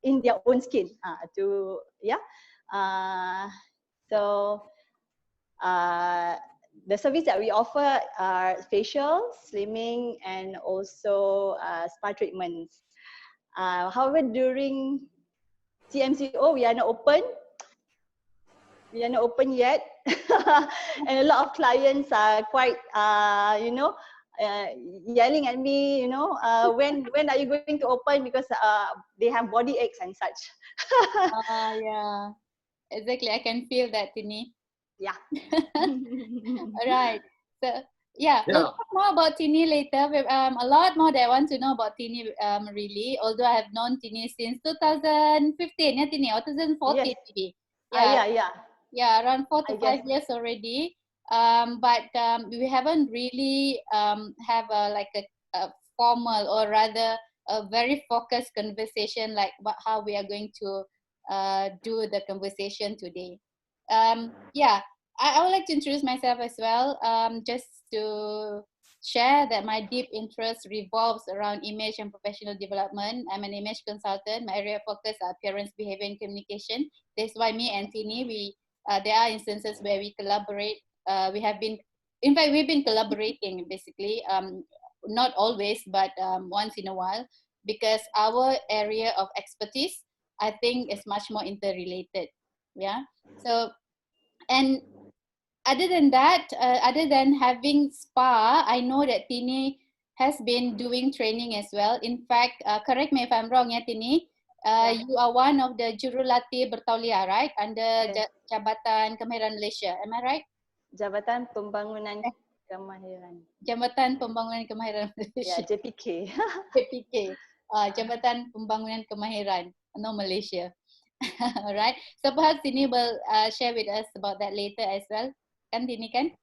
in their own skin. To yeah. So the service that we offer are facial, slimming, and also spa treatments. However, during CMCO, we are not open. We are not open yet, and a lot of clients are quite, yelling at me. When are you going to open? Because they have body aches and such. Yeah, exactly. I can feel that, Tini. Yeah. All right. So yeah, we'll talk more about Tini later. A lot more that I want to know about Tini. Really, although I have known Tini since 2015, yeah, Tini, or 2014 Yes. maybe. Yeah, Yeah. yeah, around 4 to I 5 guess. years already. But we haven't really have a formal, or rather a very focused conversation like how we are going to do the conversation today. Yeah, I would like to introduce myself as well, just to share that my deep interest revolves around image and professional development. I'm an image consultant. My area of focus are appearance, behavior, and communication. That's why me and Tini, there are instances where we collaborate. We've been collaborating basically, not always, but once in a while, because our area of expertise, I think, is much more interrelated. Yeah. So, and other than that, other than having spa, I know that Tini has been doing training as well. In fact, correct me if I'm wrong, yeah, Tini. You are one of the Jurulatih Bertauliah, right? Under Jabatan Kemahiran Malaysia. Am I right? Jabatan Pembangunan Kemahiran. Jabatan Pembangunan Kemahiran Malaysia. Yeah, JPK. JPK. Jabatan Pembangunan Kemahiran, no Malaysia. Alright. So perhaps Tini will share with us about that later as well. Kan Tini kan?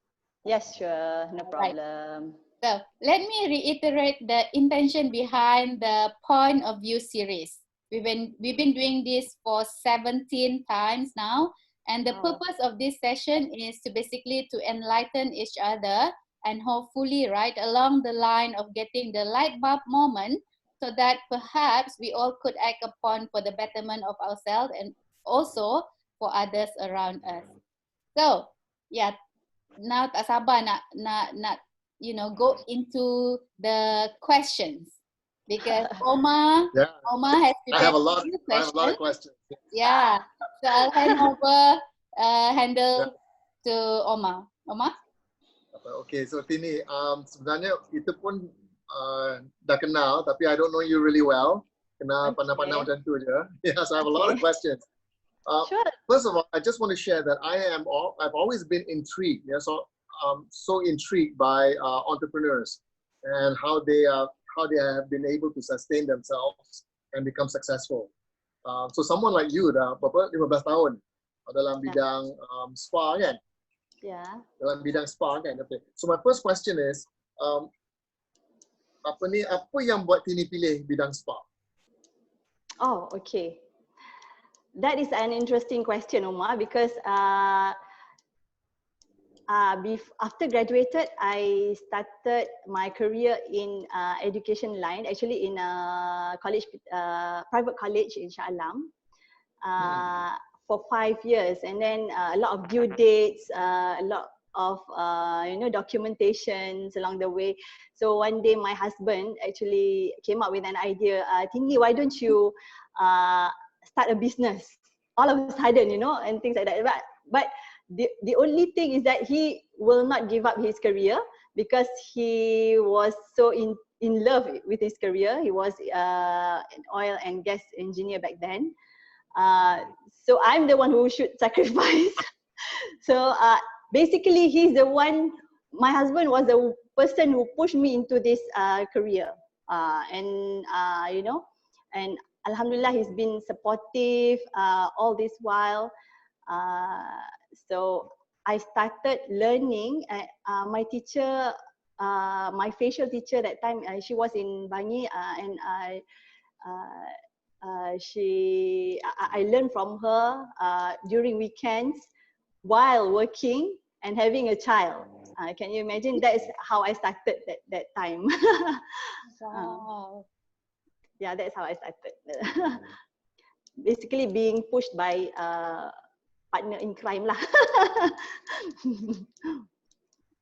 Yes, sure. No problem. So let me reiterate the intention behind the point of view series. We've been doing this for 17 times now, and the purpose of this session is to basically to enlighten each other, and hopefully right along the line of getting the light bulb moment, so that perhaps we all could act upon for the betterment of ourselves and also for others around us. So yeah, now tak sabar nak go into the questions, because Omar has prepared a few questions. I have a lot of questions. Yeah, so I'll handle to Omar. Omar? Okay, so Tini, sebenarnya kita pun dah kenal, tapi I don't know you really well. Kenal pandang-pandang macam tu je. Yes, I have a lot of questions. Sure. First of all, I just want to share that I've always been intrigued. Yeah, so intrigued by entrepreneurs and how they have been able to sustain themselves and become successful. So someone like you, dah berapa 15 tahun dalam bidang spa kan? Yeah. Dalam bidang spa kan? Okay. So my first question is, apa yang buat Tini pilih bidang spa? Oh, okay. That is an interesting question, Omar, because after graduated, I started my career in education line, actually in a college, private college in Shah Alam, for 5 years, and then a lot of due dates, a lot of documentations along the way. So one day, my husband actually came up with an idea. Tini, why don't you start a business all of a sudden, and things like that. But the only thing is that he will not give up his career, because he was so in love with his career. He was an oil and gas engineer back then. So I'm the one who should sacrifice. So basically, he's the one. My husband was the person who pushed me into this career, and Alhamdulillah, he's been supportive all this while. So I started learning. My teacher, my facial teacher that time, she was in Bangi, and I learned from her during weekends while working and having a child. Can you imagine? That is how I started that time. Wow. Yeah, that's how I started. basically being pushed by partner in crime lah.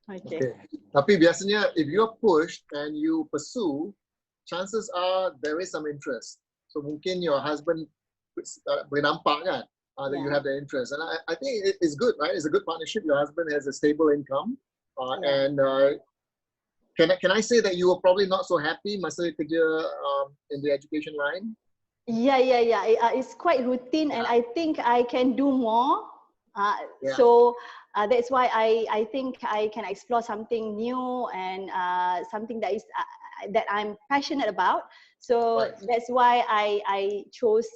Okay. Tapi biasanya if you're pushed and you pursue, chances are there is some interest. So mungkin your husband boleh nampak kan that you have the interest. And I think it's good, right? It's a good partnership. Your husband has a stable income. And can I say that you were probably not so happy masa kerja in the education line? Yeah. It's quite routine, and I think I can do more. So that's why I think I can explore something new and something that is that I'm passionate about. So that's why I chose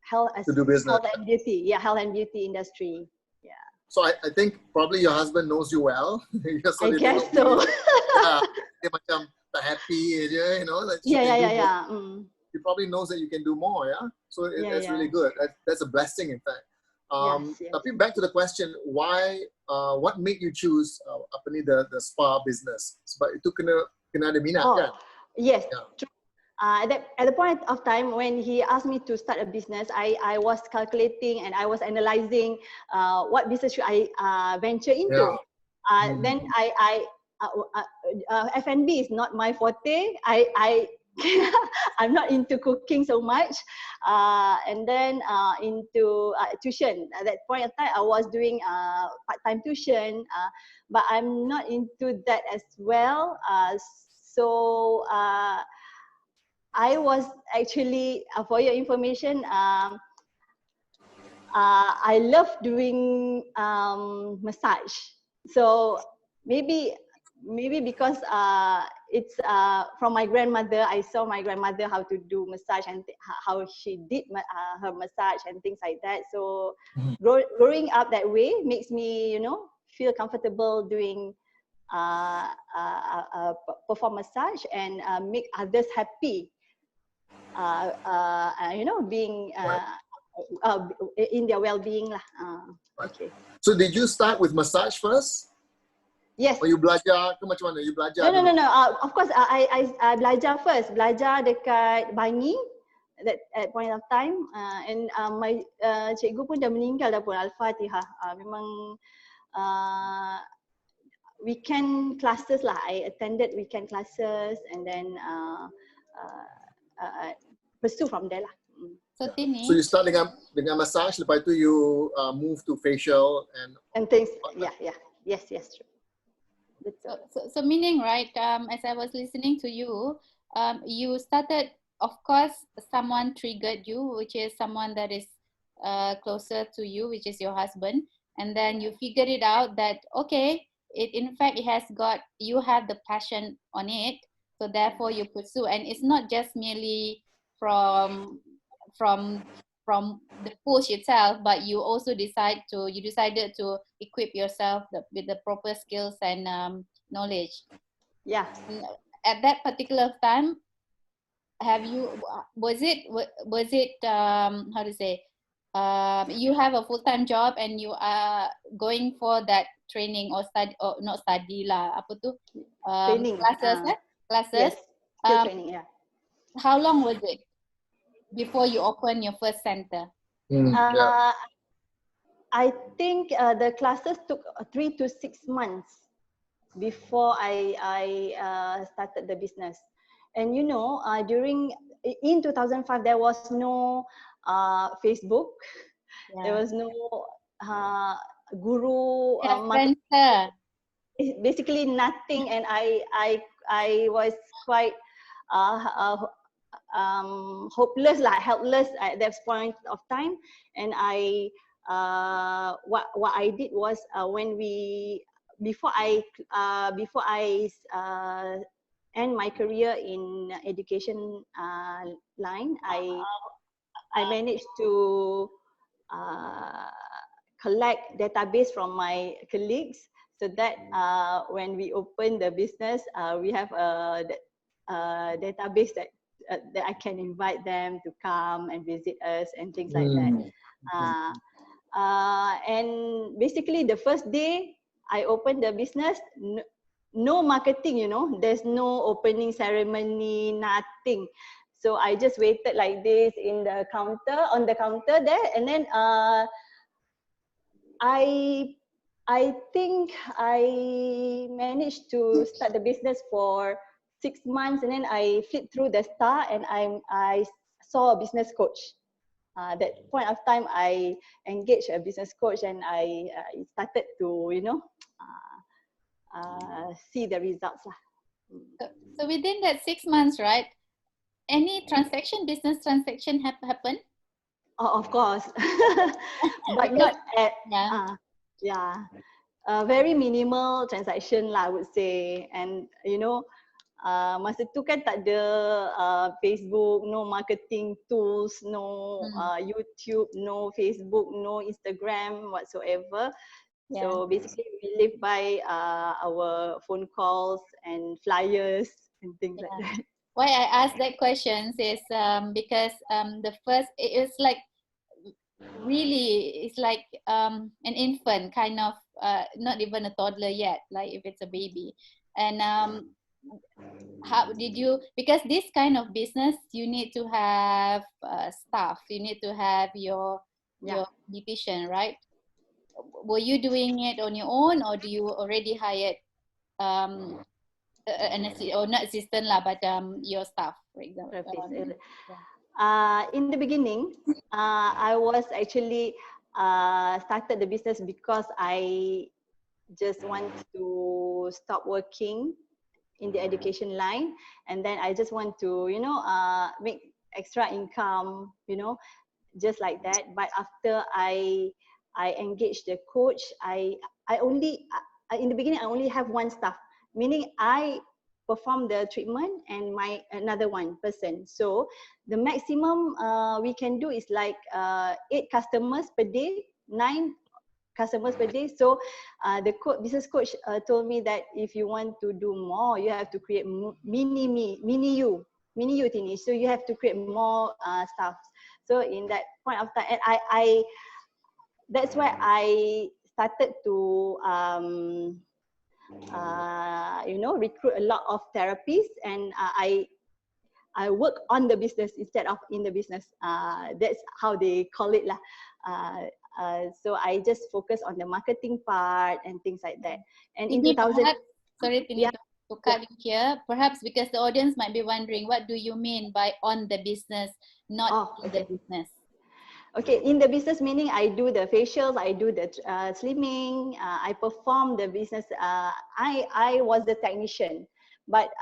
health as to do business. Health and beauty. Yeah, health and beauty industry. Yeah. So I think probably your husband knows you well. I guess so. Dia macam tak happy aja, you know. Like Yeah. He probably knows that you can do more, yeah. So that's really good. That's a blessing, in fact. Yes. Tapi back to the question, why? What made you choose the spa business? Sebab itu kena ada minat kan? Yes. True. At the point of time when he asked me to start a business, I was calculating and I was analyzing what business should I venture into. Then F&B is not my forte. I'm not into cooking so much, and then into tuition. At that point of time, I was doing part-time tuition, but I'm not into that as well. So I was actually, for your information, I love doing massage. So maybe because it's from my grandmother. I saw my grandmother how to do massage and how she did her massage and things like that. So growing up that way makes me, feel comfortable doing perform massage and make others happy. Being in their well-being lah. Okay. So did you start with massage first? Yes. Or you belajar ke macam mana? You belajar? No. Of course, I belajar first. Belajar dekat Bangi at point of time. And my cikgu pun dah meninggal dah pun, Al-Fatihah. Memang weekend classes lah. I attended weekend classes and then pursue from there lah. So Tini. So you start dengan massage, lepas tu you move to facial and things. Yeah. Yes, true. So meaning, right, as I was listening to you, you started, of course, someone triggered you, which is someone that is closer to you, which is your husband. And then you figured it out that, okay, in fact, you have the passion on it. So therefore you pursue. And it's not just merely from the push itself, but you also decided to equip yourself with the proper skills and knowledge. Yeah. At that particular time, was it how to say, you have a full-time job and you are going for that training or study, or not study lah, apa tu? Training. Classes. Yes. Training, yeah. How long was it before you open your first center? I think the classes took 3 to 6 months before I started the business. And in 2005 there was no Facebook, there was no guru, basically nothing, and I was quite hopeless, helpless at that point of time. And what I did was before I end my career in education line, I managed to collect database from my colleagues, so that when we open the business, we have a database that I can invite them to come and visit us and things like that. And basically the first day I opened the business, no marketing, there's no opening ceremony, nothing. So I just waited like this in the counter, on the counter there, and then I think I managed to start the business for 6 months, and then I flipped through the star and I saw a business coach. That point of time, I engaged a business coach and I started to, see the results lah. So within that 6 months, right? Any business transaction happen? Oh, of course, but Because, not at yeah. very minimal transaction lah, I would say. And masa tu kan tak ada Facebook, no marketing tools, no YouTube, no Facebook, no Instagram whatsoever. Yeah. So basically we live by our phone calls and flyers and things like that. Why I asked that question is because the first, it's like really, it's like an infant kind of, not even a toddler yet, like if it's a baby. And how did you, because this kind of business, you need to have staff, you need to have your division, right? Were you doing it on your own, or do you already hired or not assistant lah, but your staff, for example? In the beginning, I was actually started the business because I just want to stop working in the education line, and then I just want to make extra income, just like that. But after I engaged the coach, I only in the beginning I only have one staff, meaning I perform the treatment and another one person. So the maximum we can do is like 8 customers per day, 9 customers per day. So the business coach told me that if you want to do more, you have to create mini you, Tini. So you have to create more staff. So in that point of time, and I that's why I started to recruit a lot of therapists, and I work on the business instead of in the business. That's how they call it lah. So I just focus on the marketing part and things like that. And in 2000, sorry, Tini, to cut you here. Perhaps because the audience might be wondering, what do you mean by on the business, not in the business? Okay, in the business meaning I do the facials, I do the slimming, I perform the business. I was the technician, but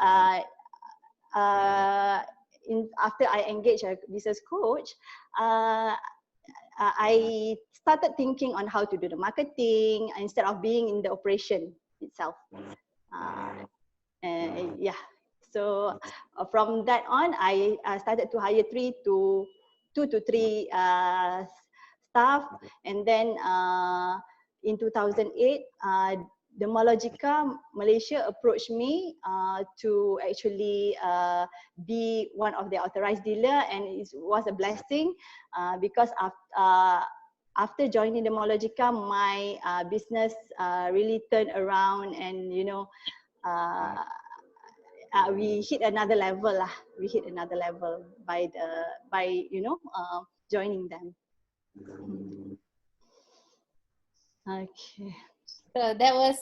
after I engaged a business coach, I started thinking on how to do the marketing instead of being in the operation itself. So from that on, I started to hire 2 to 3 staff, and then in 2008, Dermalogica Malaysia approached me to actually be one of the authorized dealer, and it was a blessing because after joining Dermalogica, my business really turned around, and we hit another level lah. We hit another level by joining them. Okay. So that was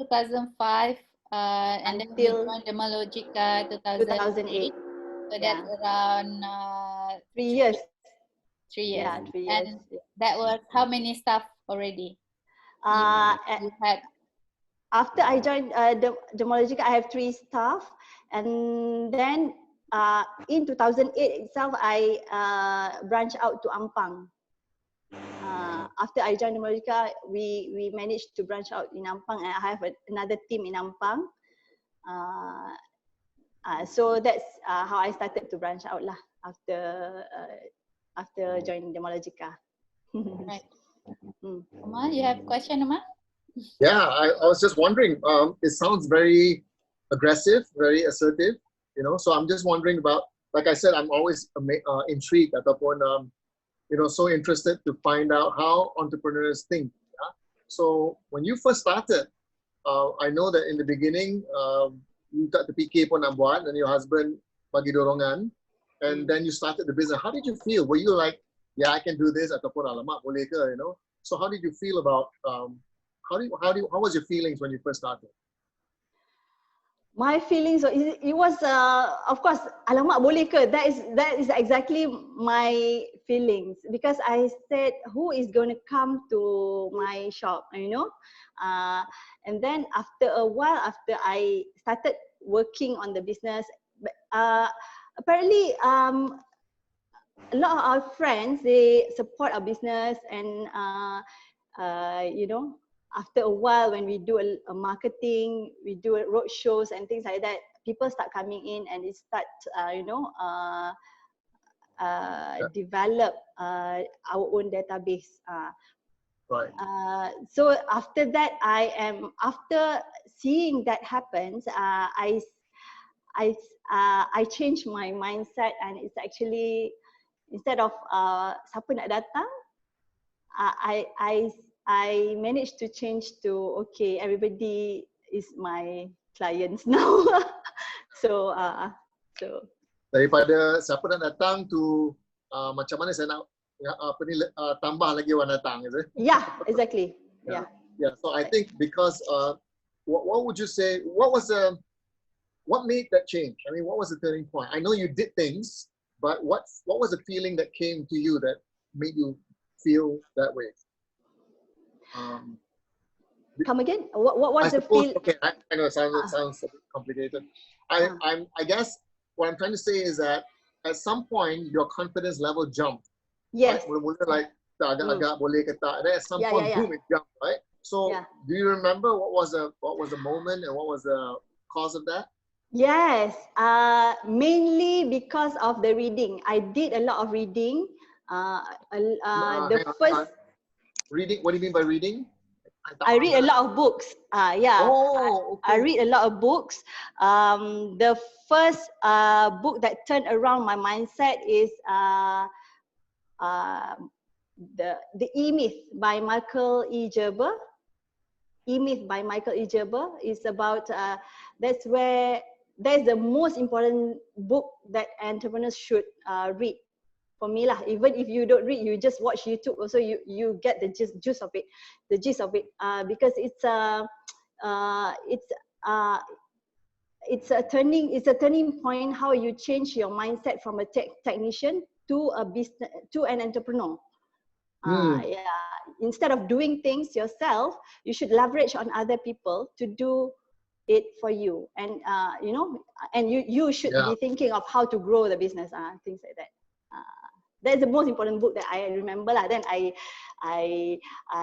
2005, and then you joined Dermalogica 2008. So that's around 3 years. 3 years. Yeah, 3 years. And that was how many staff already? You had. After I joined Dermalogica, I have 3 staff, and then in 2008 itself, I branched out to Ampang. After I joined Dermalogica, we managed to branch out in Ampang, and I have another team in Ampang. So that's how I started to branch out lah after joining Dermalogica. Right. Uma, you have a question, Uma? Yeah, I was just wondering, it sounds very aggressive, very assertive, so I'm just wondering about, like I said, I'm always intrigued ataupun, so interested to find out how entrepreneurs think. Yeah? So when you first started, I know that in the beginning, you tak terfikir pun nak buat, and your husband bagi dorongan. and then you started the business. How did you feel? Were you like, yeah, I can do this, ataupun alamak boleh ke, you know? So how did you feel about how was your feelings when you first started? My feelings, it was, of course, alamak boleh ke? That is exactly my feelings, because I said, who is going to come to my shop, you know? And then after a while, after I started working on the business, apparently, a lot of our friends, they support our business, and you know, after a while, when we do a marketing, we do road shows and things like that, people start coming in, and it start, you know, develop our own database. Right. So after that, after seeing that happens, I changed my mindset, and it's actually, instead of siapa nak datang, I managed to change to, okay, everybody is my clients now. So Daripada siapa nak datang to macam mana saya nak tambah lagi orang datang, is it? Yeah, exactly. Yeah. Yeah. So I think because what would you say? What made that change? I mean, what was the turning point? I know you did things, but what was the feeling that came to you that made you feel that way? Come again? What was the suppose, feel? Okay, I know it sounds a bit complicated. I guess what I'm trying to say is that at some point your confidence level jumped. Yes. Right? Mula-mula like agak boleh ke tak. Then at some point, boom, it jumped, right? So do you remember what was the moment and what was the cause of that? Yes, mainly because of the reading. I did a lot of reading. Reading. What do you mean by reading? I read a lot of books. Yeah. Oh, okay. I read a lot of books. The first book that turned around my mindset is the E-Myth by Michael E. Gerber. E-Myth by Michael E. Gerber is about, that's the most important book that entrepreneurs should read. For me lah, even if you don't read, you just watch YouTube, also you get the gist of it, because it's a turning point, how you change your mindset from a technician to an entrepreneur. Yeah, instead of doing things yourself, you should leverage on other people to do it for you, and you know, and you should be thinking of how to grow the business, things like that. That's the most important book that I remember lah. Then I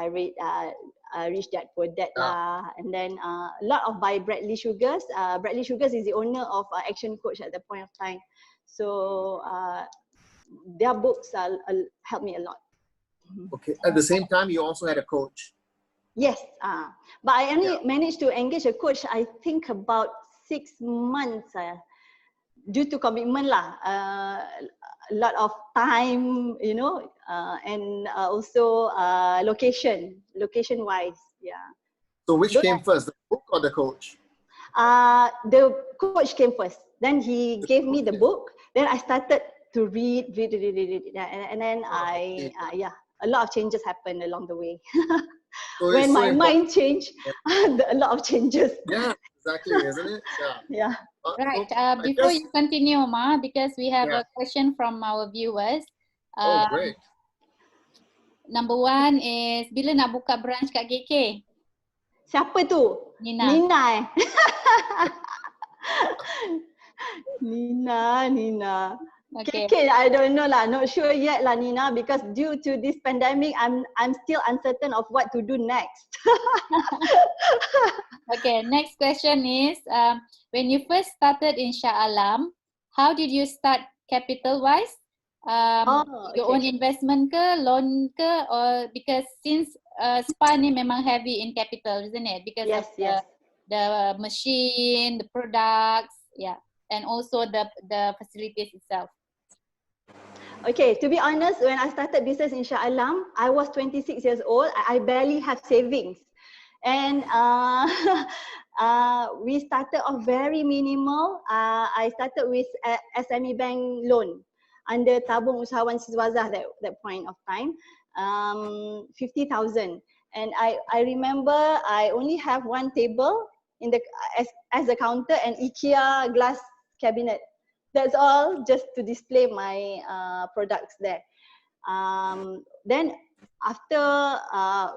read Rich Dad Poor Dad lah, and then a lot of by Bradley Sugars. Bradley Sugars is the owner of Action Coach at the point of time, so their books helped me a lot. Okay. At the same time, you also had a coach. Yes, but I only managed to engage a coach, I think, about 6 months due to commitment lah. A lot of time, you know, and also location wise. Yeah. So which came first, the book or the coach? The coach came first. Then he gave me the book. Then I started to read, and then a lot of changes happened along the way. So when my mind changed, a lot of changes. Yeah, exactly, isn't it? Yeah. Right. Before you continue, Ma, because we have a question from our viewers. Great. Number one is, bila nak buka branch kat GK? Siapa tu? Nina. Nina. Okay. KK, I don't know lah, not sure yet lah, Nina, because due to this pandemic, I'm still uncertain of what to do next. Okay, next question is, when you first started in Shah Alam, how did you start capital-wise? Your own investment ke, loan ke, or because since spa ni memang heavy in capital, isn't it? Because of the machine, the products, and also the facilities itself. Okay, to be honest, when I started business in Shah Alam, I was 26 years old. I barely have savings. And we started off very minimal. I started with SME bank loan under Tabung Usahawan Siswazah that point of time, 50,000. And I remember I only have one table in the as a counter and IKEA glass cabinet. That's all, just to display my products there. Then after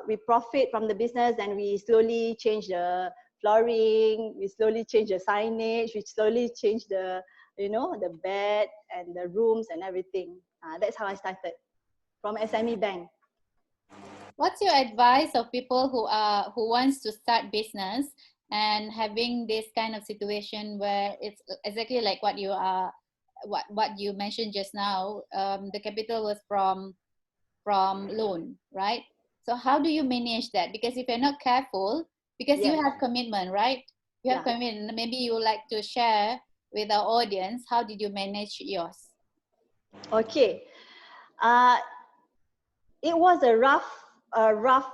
we profit from the business, and we slowly change the flooring, we slowly change the signage, we slowly change the, you know, the bed and the rooms and everything. That's how I started from SME bank. What's your advice of people who wants to start business and having this kind of situation where it's exactly like what you are, what you mentioned just now? The capital was from loan, right? So how do you manage that? Because if you're not careful, because you have commitment, right? You have commitment. Maybe you would like to share with our audience, how did you manage yours? Okay, it was a rough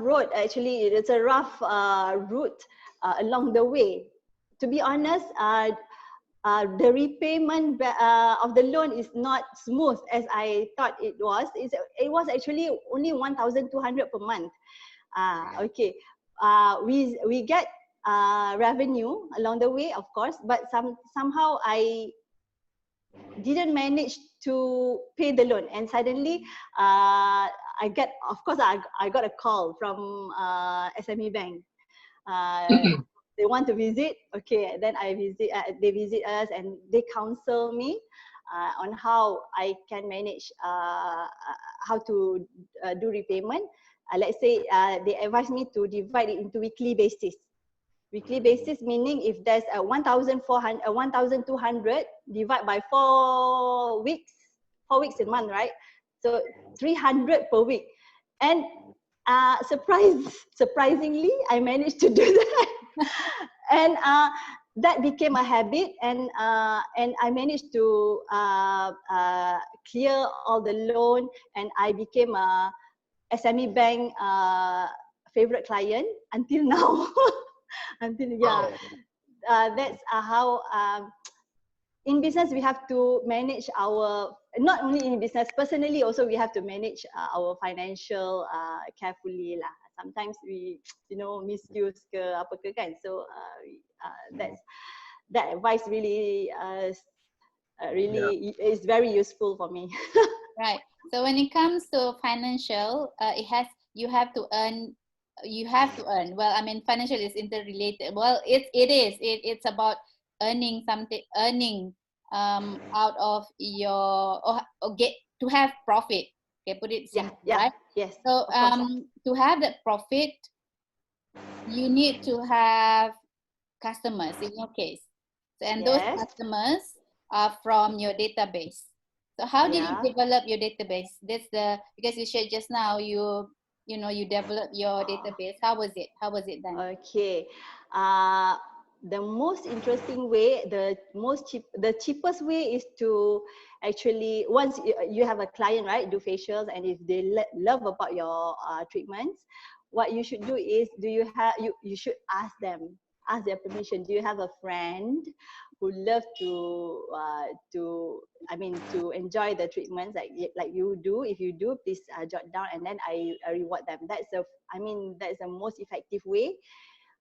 road. Actually, it's a rough route along the way. To be honest, the repayment of the loan is not smooth as I thought it was. It was actually only 1,200 per month. Okay, we get revenue along the way, of course, but somehow I didn't manage to pay the loan, and suddenly I got a call from SME Bank. They want to visit. Okay, then they visit us, and they counsel me on how I can manage how to do repayment. Let's say they advise me to divide it into weekly basis. Weekly basis meaning if there's a 1,200 divide by 4 weeks, 4 weeks a month, right? So 300 per week. And surprisingly, I managed to do that. And that became a habit, and I managed to clear all the loan, and I became a SME Bank favorite client until now. That's how in business we have to manage our, not only in business, personally also we have to manage our financial carefully lah. Sometimes we, you know, misuse ke apa ke kan. So that advice really is very useful for me. Right. So when it comes to financial, you have to earn. Well, I mean, financial is interrelated. Well, it's about earning something, out of your, or get to have profit. Okay, put it simply, right? Yes. So to have that profit, you need to have customers in your case. So, and those customers are from your database. So how did you develop your database? Because you shared just now, you develop your database. How was it done? Okay, the most interesting way, the cheapest way is to actually, once you have a client, right, do facials, and if they love about your treatments, what you should do is, you should ask their permission. Do you have a friend who love to enjoy the treatments like you do? If you do, please jot down, and then I reward them. That's the most effective way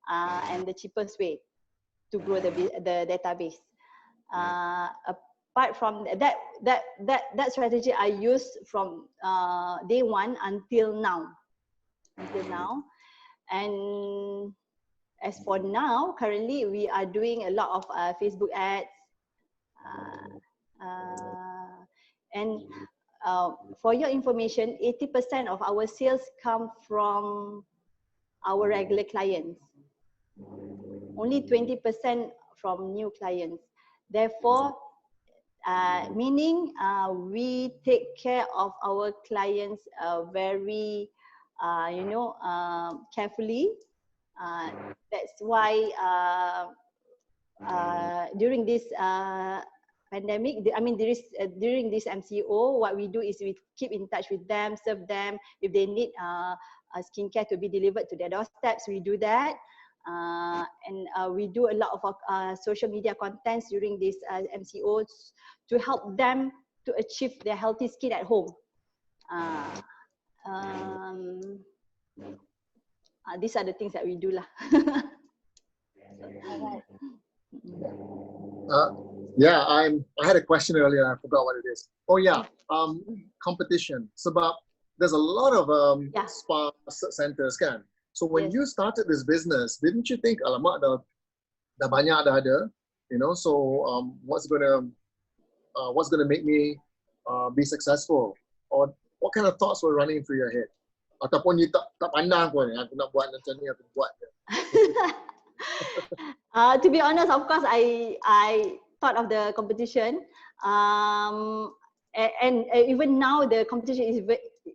and the cheapest way to grow the database. Apart from that strategy, I use from day one until now. And as for now, currently we are doing a lot of Facebook ads, and for your information, 80% of our sales come from our regular clients. Only 20% from new clients. Therefore, meaning we take care of our clients very, carefully. That's why during this pandemic, during this MCO, what we do is we keep in touch with them, serve them. If they need skincare to be delivered to their doorsteps, we do that. And we do a lot of social media contents during these MCOs to help them to achieve their healthy skin at home. These are the things that we do lah. Yeah, I had a question earlier. I forgot what it is. Oh yeah, competition. Sebab there's a lot of spa centers kan. So when you started this business, didn't you think, alamak, dah banyak dah ada, you know? So what's gonna make me be successful? Or what kind of thoughts were running through your head? Ataupun you tak pandang pun, aku nak buat macam ni, aku buat je. To be honest, of course, I thought of the competition, and even now the competition is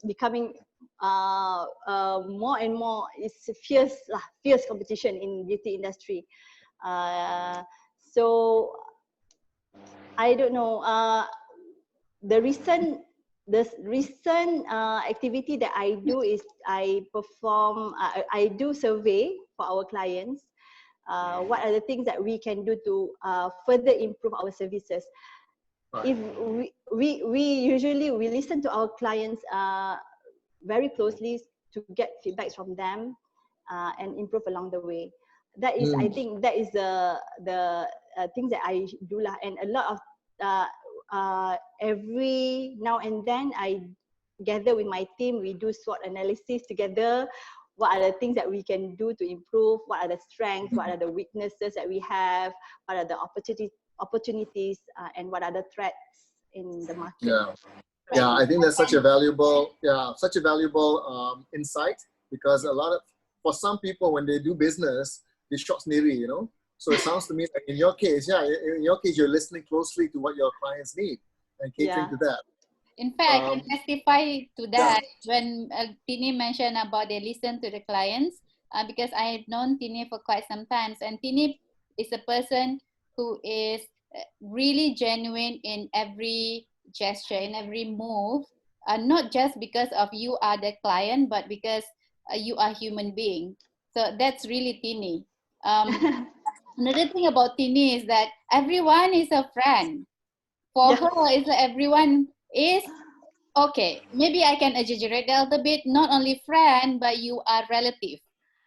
becoming more and more. It's fierce competition in beauty industry. So I don't know. The recent activity that I do is I do survey for our clients. What are the things that we can do to further improve our services? If we usually listen to our clients very closely to get feedbacks from them and improve along the way. That is, I think, that is the things that I do lah. And a lot of every now and then I gather with my team. We do SWOT analysis together. What are the things that we can do to improve? What are the strengths? What are the weaknesses that we have? What are the opportunities? And what are the threats in the market? Yeah, I think that's such a valuable, insight, because for some people when they do business, they shop sendiri, you know. So it sounds to me like in your case, you're listening closely to what your clients need and catering to that. In fact, I can testify to that when Tini mentioned about they listen to the clients, because I have known Tini for quite some time, and Tini is a person who is really genuine in every gesture, in every move, not just because of you are the client, but because you are human being. So that's really Tini. Another thing about Tini is that everyone is a friend. For her, it's like everyone is okay. Maybe I can exaggerate a little bit. Not only friend, but you are relative,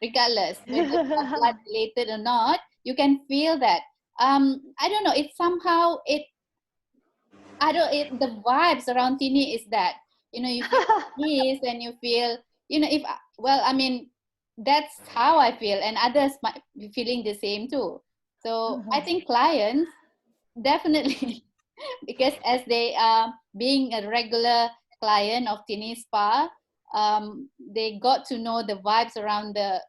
regardless whether you are blood related or not. You can feel that. I don't know. It's somehow the vibes around Tini is that, you know, you feel peace and you feel, you know, that's how I feel, and others might be feeling the same too. So I think clients definitely, because as they are being a regular client of Tini Spa, they got to know the vibes around the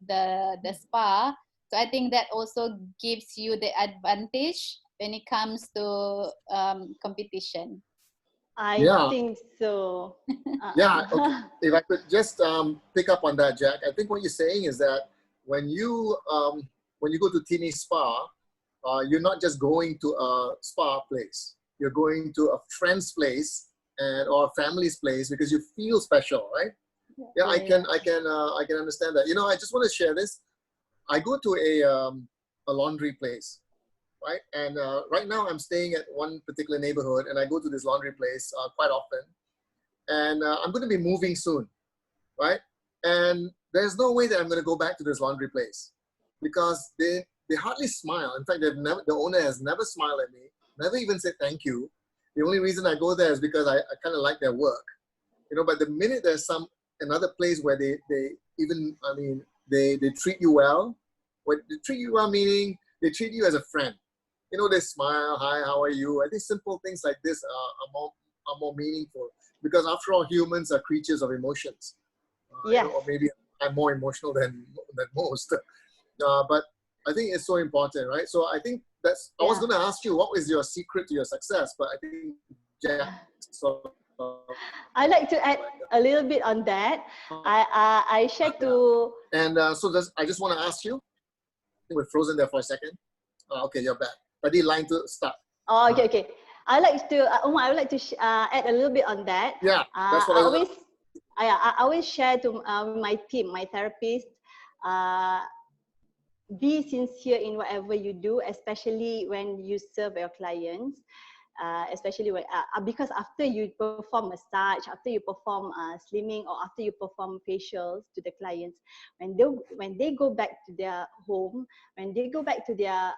spa. So I think that also gives you the advantage when it comes to competition. I think so. Okay. If I could just pick up on that, Jack, I think what you're saying is that when you go to Tini Spa, you're not just going to a spa place. You're going to a friend's place or a family's place because you feel special, right? Yeah, I can understand that. You know, I just want to share this. I go to a laundry place, right? And right now I'm staying at one particular neighborhood, and I go to this laundry place quite often. And I'm going to be moving soon, right? And there's no way that I'm going to go back to this laundry place because they hardly smile. In fact, the owner has never smiled at me, never even said thank you. The only reason I go there is because I kind of like their work, you know. But the minute there's another place where they treat you well, meaning they treat you as a friend. You know, they smile, hi, how are you? I think simple things like this are more meaningful, because after all, humans are creatures of emotions. You know, or maybe I'm more emotional than most. But I think it's so important, right? So I think I was going to ask you, what was your secret to your success? But I think Jack I'd like to add a little bit on that. I shared to... And I just want to ask you, I think we're frozen there for a second. Okay, you're back. Tadi line to start. Oh, okay. I would like to add a little bit on that. Yeah, that's what I always share to my team, my therapist, be sincere in whatever you do, especially when you serve your clients. Especially when, because after you perform massage, after you perform slimming, or after you perform facials to the clients, when they go back to their home, when they go back to their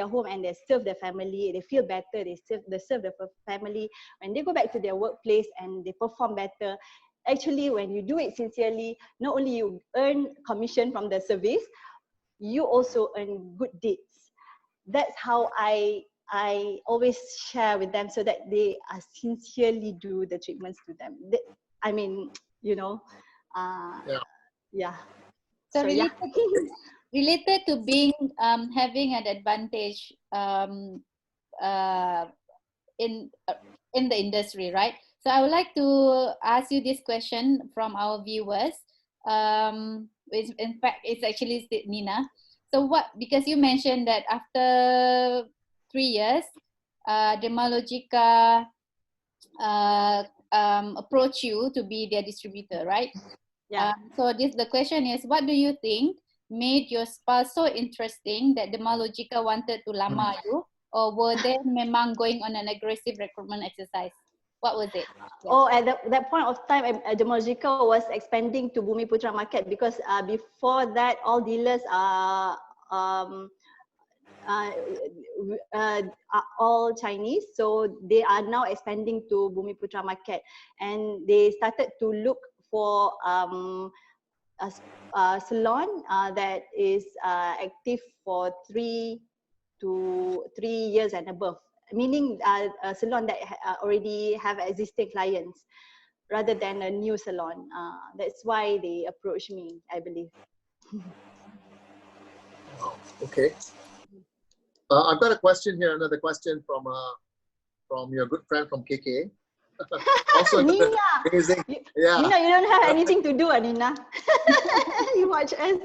home and they serve their family, they feel better. They serve the family. When they go back to their workplace and they perform better. Actually, when you do it sincerely, not only you earn commission from the service, you also earn good deeds. That's how I always share with them, so that they sincerely do the treatments to them. I mean, you know, yeah. So yeah. related to being having an advantage in the industry, right? So I would like to ask you this question from our viewers. Which in fact it's actually Nina. So because you mentioned that after 3 years, Dermalogica approach you to be their distributor, right? Yeah. So the question is, what do you think made your spa so interesting that Dermalogica wanted to lamar you, or were they memang going on an aggressive recruitment exercise? What was it? Yeah. Oh, at that point of time, Dermalogica was expanding to Bumiputra market, because before that, all dealers are all Chinese, so they are now expanding to Bumiputra market, and they started to look for a salon that is active for 3 years and above, meaning a salon that already have existing clients rather than a new salon. That's why they approached me, I believe. Okay. I've got a question here, another question from your good friend from KK. Also, Nina, amazing. Nina, you don't have anything to do, Nina. You watch us.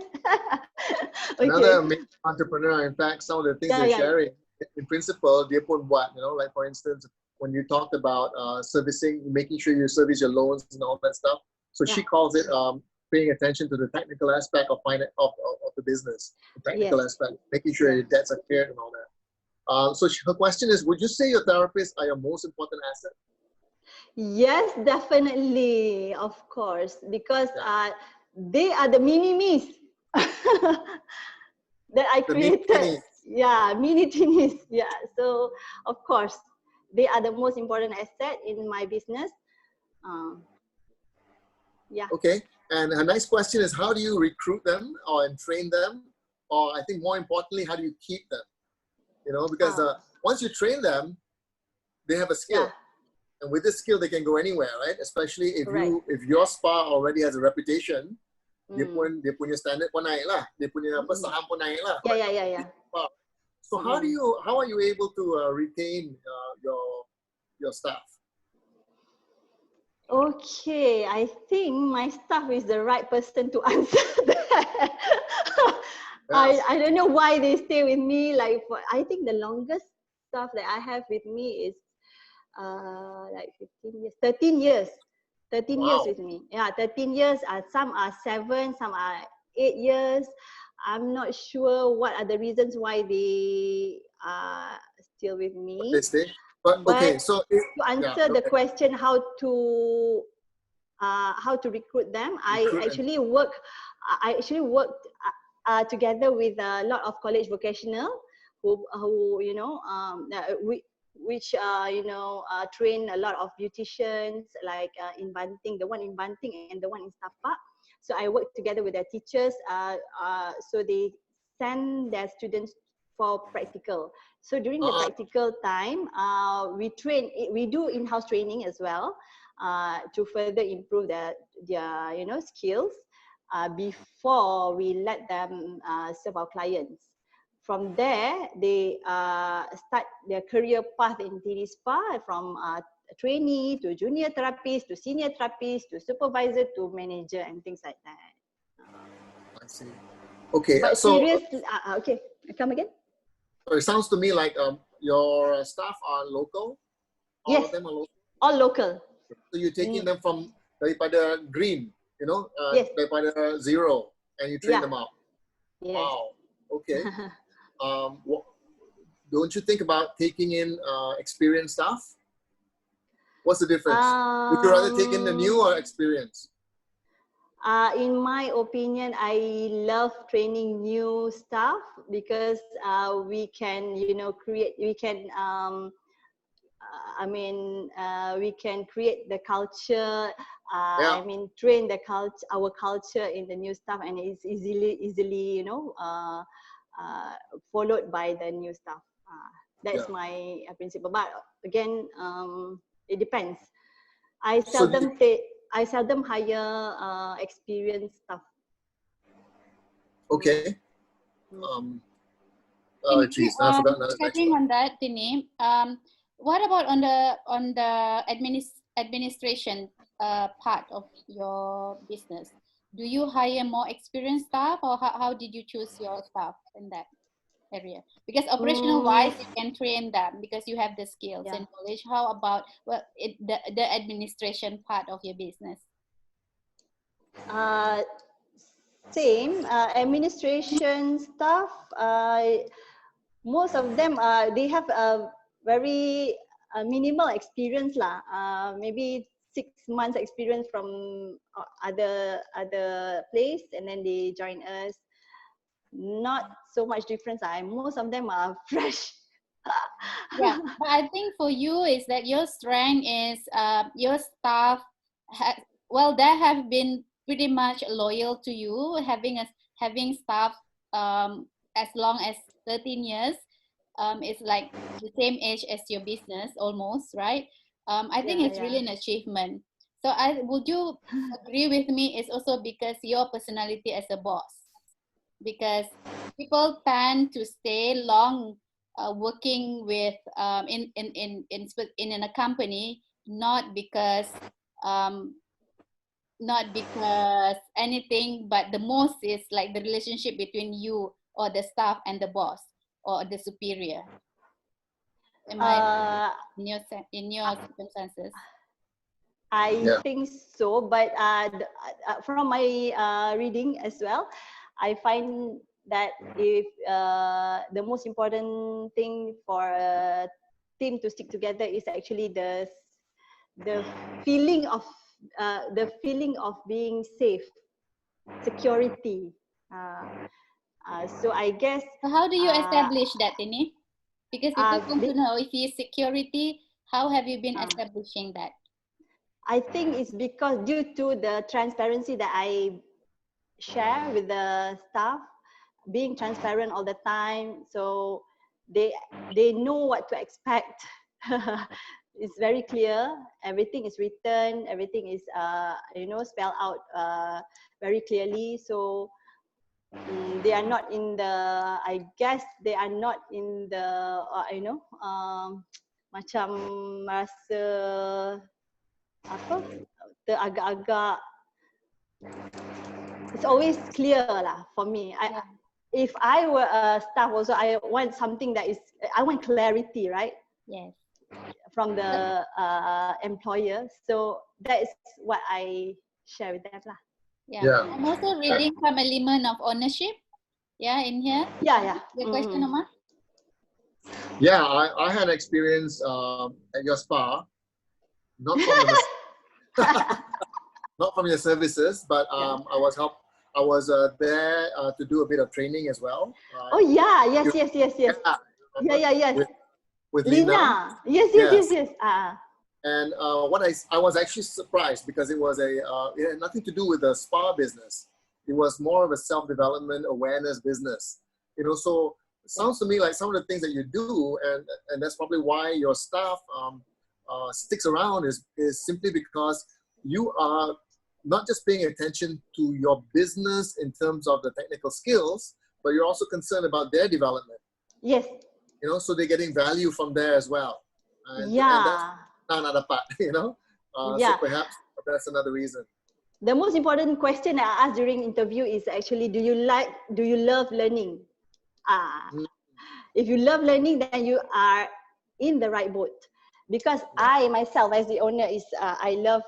Okay. Another amazing entrepreneur. In fact, some of the things they're sharing, in principle, dia pun buat, like for instance, when you talked about servicing, making sure you service your loans and all that stuff. So she calls it paying attention to the technical aspect of the business, the technical aspect, making sure your debts are cleared and all that. So her question is, would you say your therapists are your most important asset? Yes, definitely, of course, because they are the mini-me's that I created. Mini Tinis. Yeah, so of course, they are the most important asset in my business. Okay, and her next question is, how do you recruit them and train them? Or I think more importantly, how do you keep them? Because once you train them, they have a skill. And with this skill, they can go anywhere, right? Especially if your spa already has a reputation, dia punya standard pun naik lah, dia punya saham pun naik lah. Yeah. So how are you able to retain your staff? Okay, I think my staff is the right person to answer that. I don't know why they stay with me. I think the longest staff that I have with me is 13 years. 13 years with me. Yeah, 13 years. Some are 7, some are 8 years. I'm not sure what are the reasons why they are still with me. But okay, so to answer the question, how to recruit them, I actually worked together with a lot of college vocational who train a lot of beauticians, like in Banting, the one in Banting and the one in Sapa. So I work together with their teachers. So they send their students for practical. So during the practical time, we do in-house training as well to further improve their skills before we let them serve our clients. From there, they start their career path in Tini Spa, from trainee to junior therapist to senior therapist to supervisor to manager and things like that. I see. Okay. But so seriously, okay, come again. It sounds to me like your staff are local. All of them are local. All local. So you're taking them from daripada green, daripada zero, and you train them up. Yes. Wow. Okay. Don't you think about taking in experienced staff? What's the difference? Would you rather take in the new or experience? In my opinion, I love training new staff because we can, you know, create. We can, we can create the culture. Yeah. I mean, train the culture, our culture in the new staff, and it's easily, you know, followed by the new staff. That's Yeah. my principle. But again, it depends. I So seldom hire experienced staff. okay. Oh, geez, I forgot another next Touching one. on that, Tini, what about on the administration part of your business? Do you hire more experienced staff, or how did you choose your staff in that area? Because operational wise, you can train them because you have the skills and knowledge. How about the administration part of your business? Same administration staff. Most of them they have a very minimal experience lah. Maybe 6 months experience from other place, and then they join us. Not so much difference. Most of them are fresh. Yeah, but I think for you is that your strength is your staff. They have been pretty much loyal to you, having staff as long as 13 years. It's like the same age as your business almost, right? I think it's really an achievement. So would you agree with me? It's also because your personality as a boss, because people tend to stay long working with in a company, not because anything, but the most is like the relationship between you or the staff and the boss or the superior. Am I in your circumstances? I think so, but from my reading as well, I find that if the most important thing for a team to stick together is actually the feeling of being safe, security. So I guess. So how do you establish that, Tini? Because people want to know if you security, how have you been establishing that? I think it's because due to the transparency that I share with the staff, being transparent all the time, so they know what to expect. It's very clear. Everything is written. Everything is spelled out very clearly. So they are not in the. I guess they are not in the. Macam merasa apa? Agak-agak. It's always clear lah for me. If I were a staff also, I want something that is. I want clarity, right? Yes. From the employer. So that is what I share with them lah. Yeah. I'm also reading some element of ownership. Yeah, in here. Yeah. Your question, Omar? Yeah, I had experience at your spa, not from the not from your services, but I was there to do a bit of training as well. Oh yeah, yes. Yeah. With Lina. Yes. And I was actually surprised because it was it had nothing to do with the spa business. It was more of a self-development awareness business. So it sounds to me like some of the things that you do, and that's probably why your staff sticks around is simply because you are not just paying attention to your business in terms of the technical skills, but you're also concerned about their development. Yes. So they're getting value from there as well. And that's another part, So perhaps that's another reason. The most important question I asked during interview is actually, do you love learning? If you love learning, then you are in the right boat. Because I myself, as the owner, I love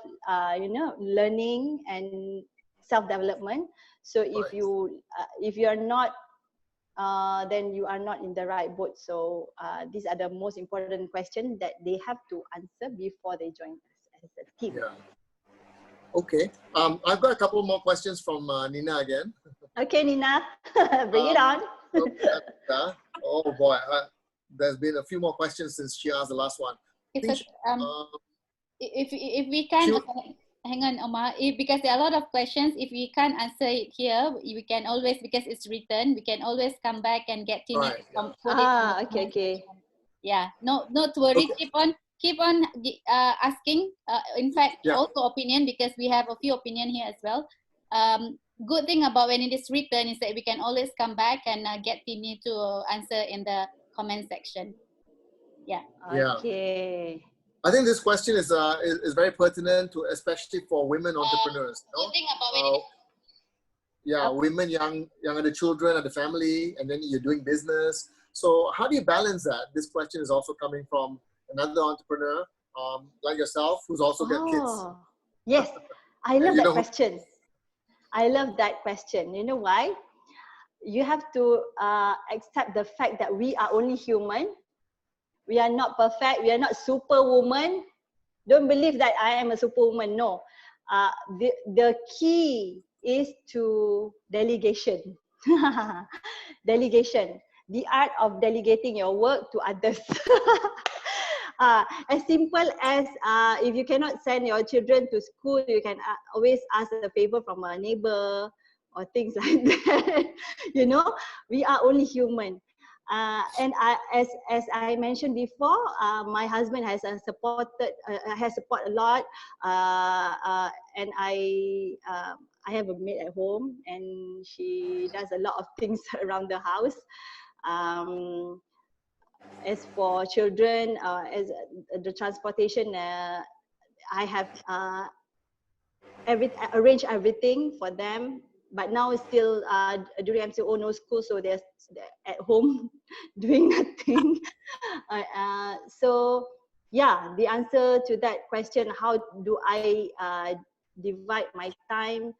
learning and self-development. So if you are not then you are not in the right boat. So these are the most important questions that they have to answer before they join us as a team. Yeah. Okay. I've got a couple more questions from Nina again. Okay, Nina, bring it on. Oh boy, there's been a few more questions since she asked the last one. If we can, hang on, Omar, because there are a lot of questions. If we can't answer it here, we can always, because it's written, we can always come back and get Tini to put it. Okay. Yeah, no to worry. Okay. Keep on asking. In fact, also opinion, because we have a few opinion here as well. Good thing about when it is written is that we can always come back and get Tini to answer in the comment section. Yeah. Okay. I think this question is very pertinent to, especially for women entrepreneurs. Good thing about it. Women, young the children, and the family, and then you're doing business. So how do you balance that? This question is also coming from another entrepreneur like yourself, who's also got kids. Yes, I love that question. I love that question. You know why? You have to accept the fact that we are only human. We are not perfect. We are not superwoman. Don't believe that I am a superwoman. No. The key is to delegation. Delegation. The art of delegating your work to others. As simple as if you cannot send your children to school, you can always ask a favor from a neighbor or things like that. You know, we are only human. And as I mentioned before, my husband has support a lot, and I have a maid at home, and she does a lot of things around the house. As for children, as the transportation, I have arranged everything for them. But now it's still during MCO, no school, so they're at home doing nothing. So yeah, the answer to that question, how do I divide my time,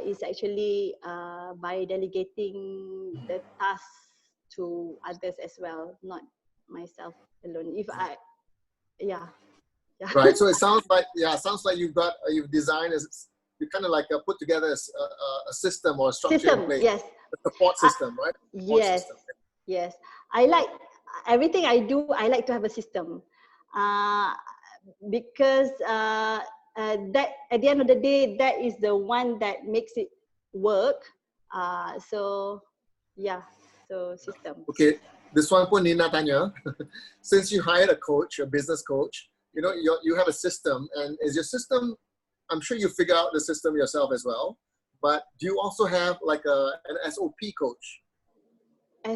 is actually by delegating the tasks to others as well, not myself alone. If I, Right. So it sounds like you've designed you kind of like put together a system or a structure in place. Yes. A support system, right? Yes. I like everything I do. I like to have a system, because that at the end of the day, that is the one that makes it work. So system. Okay, this one pun Nina tanya. Since you hired a business coach, you know, you have a system, and is your system, I'm sure you figure out the system yourself as well, but do you also have like an SOP coach?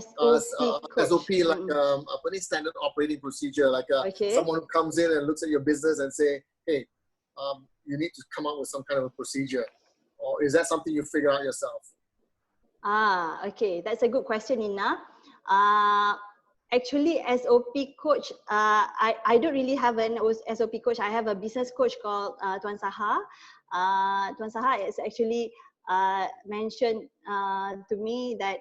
SOP, like standard operating procedure, like someone who comes in and looks at your business and say, hey, you need to come up with some kind of a procedure, or is that something you figure out yourself? Okay, that's a good question, Nina. Actually, SOP coach, I don't really have an SOP coach. I have a business coach called Tuan Saha. Tuan Saha is actually mentioned to me that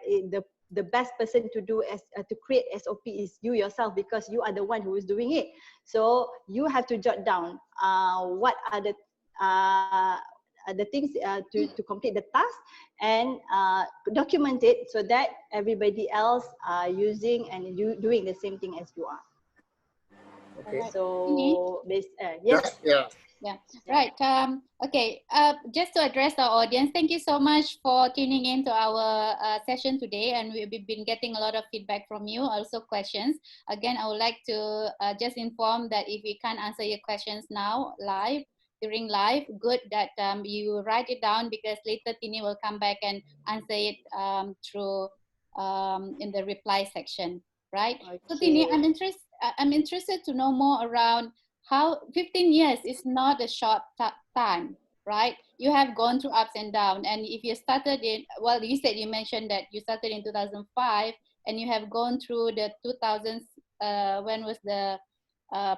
the best person to do to create SOP is you yourself, because you are the one who is doing it. So you have to jot down what are the things to complete the task, and document it so that everybody else are using and doing the same thing as you are. Okay. So this yes. Yeah. Right. Okay. Just to address our audience, thank you so much for tuning in to our session today, and we've been getting a lot of feedback from you, also questions. Again, I would like to just inform that if we can't answer your questions now during live, good that you write it down, because later Tini will come back and answer it through in the reply section, right? Okay. So Tini, I'm interested to know more around how 15 years is not a short time, right? You have gone through ups and downs, and if you started you mentioned that you started in 2005, and you have gone through the 2000s. When was the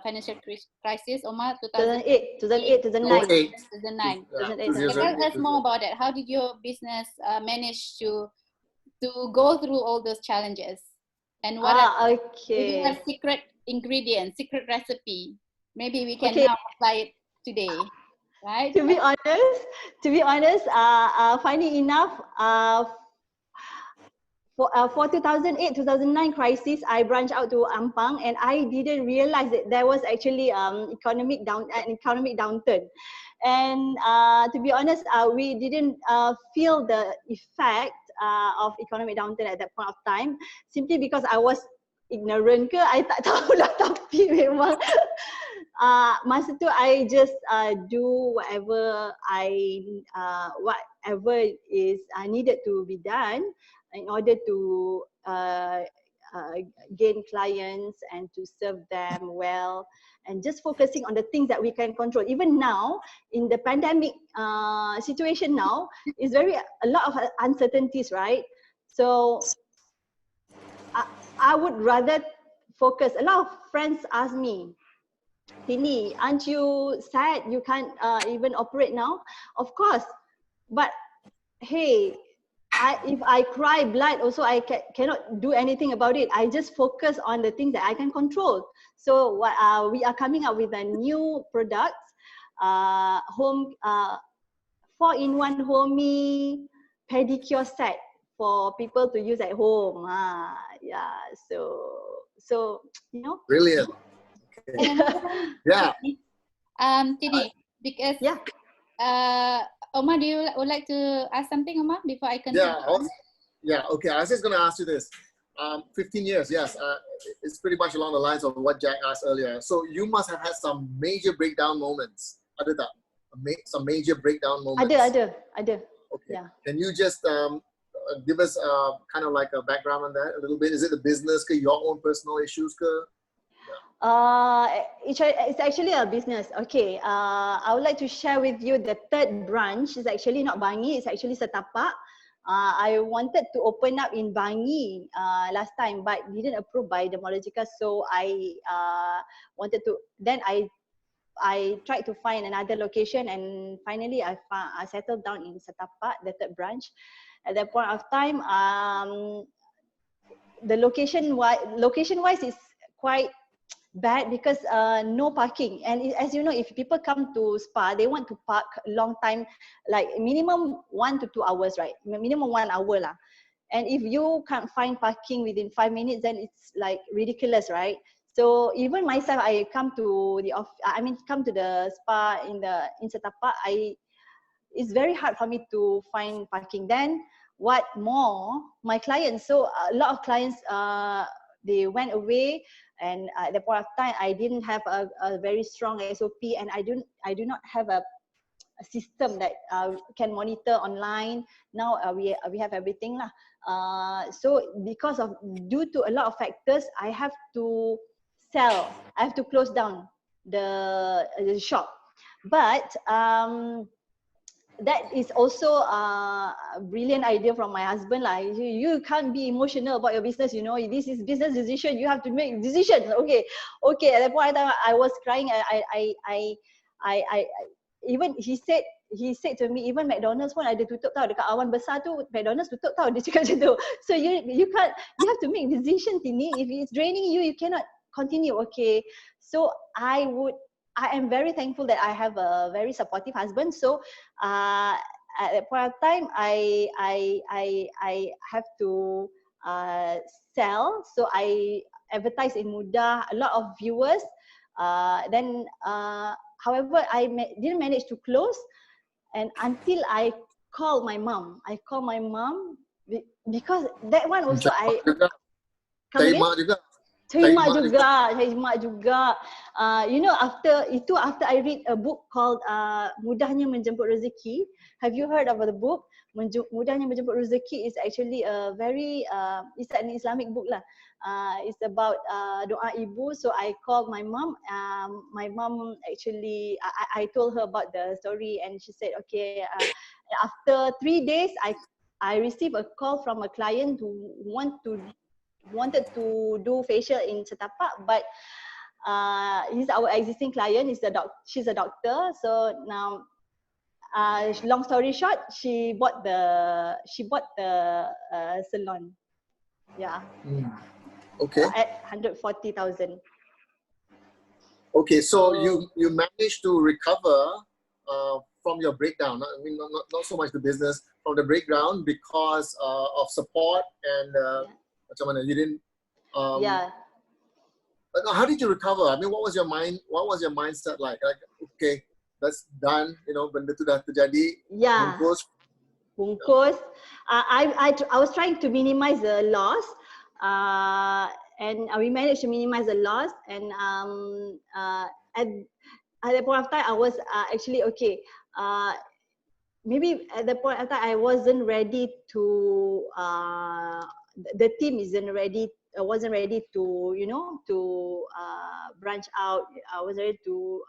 financial crisis, Omar? 2008, 2009. Tell us more about that. How did your business manage to to go through all those challenges? And what are maybe Okay. a secret ingredient, secret recipe? Maybe we can Okay. now apply it today, right? To be honest, funny enough, for 2008, 2009 crisis, I branched out to Ampang, and I didn't realize that there was actually an economic downturn. And to be honest, we didn't feel the effect of economic downturn at that point of time, simply because I was ignorant ke, I tak tahulah, tapi memang masa tu I just do whatever whatever is needed to be done in order to gain clients and to serve them well, and just focusing on the things that we can control. Even now, in the pandemic situation now, is a lot of uncertainties, right? So I would rather focus. A lot of friends ask me, Tini, aren't you sad you can't even operate now? Of course, but hey, if I cry blood also, I cannot do anything about it. I just focus on the things that I can control. So we are coming up with a new product, home 4-in-1 homey pedicure set for people to use at home. Yeah, so you know. Brilliant. And Yeah. Tini, because Yeah. Omar, would like to ask something, Omar, before I continue? Yeah. Okay. I was just going to ask you this. 15 years, yes. It's pretty much along the lines of what Jack asked earlier. So you must have had some major breakdown moments. Ada tak? Some major breakdown moments. Ada. Okay. Yeah. Can you just give us kind of like a background on that a little bit? Is it the business, your own personal issues? It's actually a business. Okay. I would like to share with you the third branch. It's actually not Bangi. It's actually Setapak. I wanted to open up in Bangi last time, but didn't approve by the Demologica. So I wanted to. Then I tried to find another location, and finally I settled down in Setapak, the third branch. At that point of time, the location wise is quite bad because no parking. And as you know, if people come to spa, they want to park a long time, like minimum 1 to 2 hours, right? Minimum 1 hour lah. And if you can't find parking within 5 minutes, then it's like ridiculous, right? So even myself, I come to the spa in Setapak, it's very hard for me to find parking. Then what more, my clients, so a lot of clients, they went away, and at the point of time, I didn't have a very strong SOP, and I do not have a system that can monitor online. Now we have everything lah. So due to a lot of factors, I have to sell. I have to close down the shop. But that is also a brilliant idea from my husband. Like, you can't be emotional about your business, you know. This is business decision. You have to make decisions. Okay. At that point in time, I was crying. I even he said to me, even McDonald's pun ada tutup tau. Dekat Awan Besar tu, McDonald's tutup tau. Dia cakap macam tu. So you have to make decision, Tini. If it's draining you, you cannot continue. Okay. So I am very thankful that I have a very supportive husband. So at that point of time, I have to sell. So I advertise in Mudah, a lot of viewers. However, didn't manage to close, and until I called my mom. Because that one also Terima juga. You know, after I read a book called Mudahnya Menjemput Rezeki. Have you heard of the book? Mudahnya Menjemput Rezeki is actually a very it's an Islamic book lah. It's about doa ibu. So I called my mom. My mom actually, I told her about the story, and she said, okay. After 3 days, I received a call from a client who wanted to do facial in Setapak, but he's our existing client. She's a doctor. So now long story short, she bought the salon. Yeah. Okay. At 140,000. Okay, so you managed to recover from your breakdown. I mean, not so much the business, from the breakdown because of support and you didn't. Yeah. But how did you recover? I mean, what was your mindset like? Like, okay, that's done. You know, benda tu dah terjadi. Yeah. Bungkus. I was trying to minimize the loss. And we managed to minimize the loss, and at that point of time I was actually okay. Maybe at the point of time I wasn't ready to the team wasn't ready to, you know, to branch out. I was ready to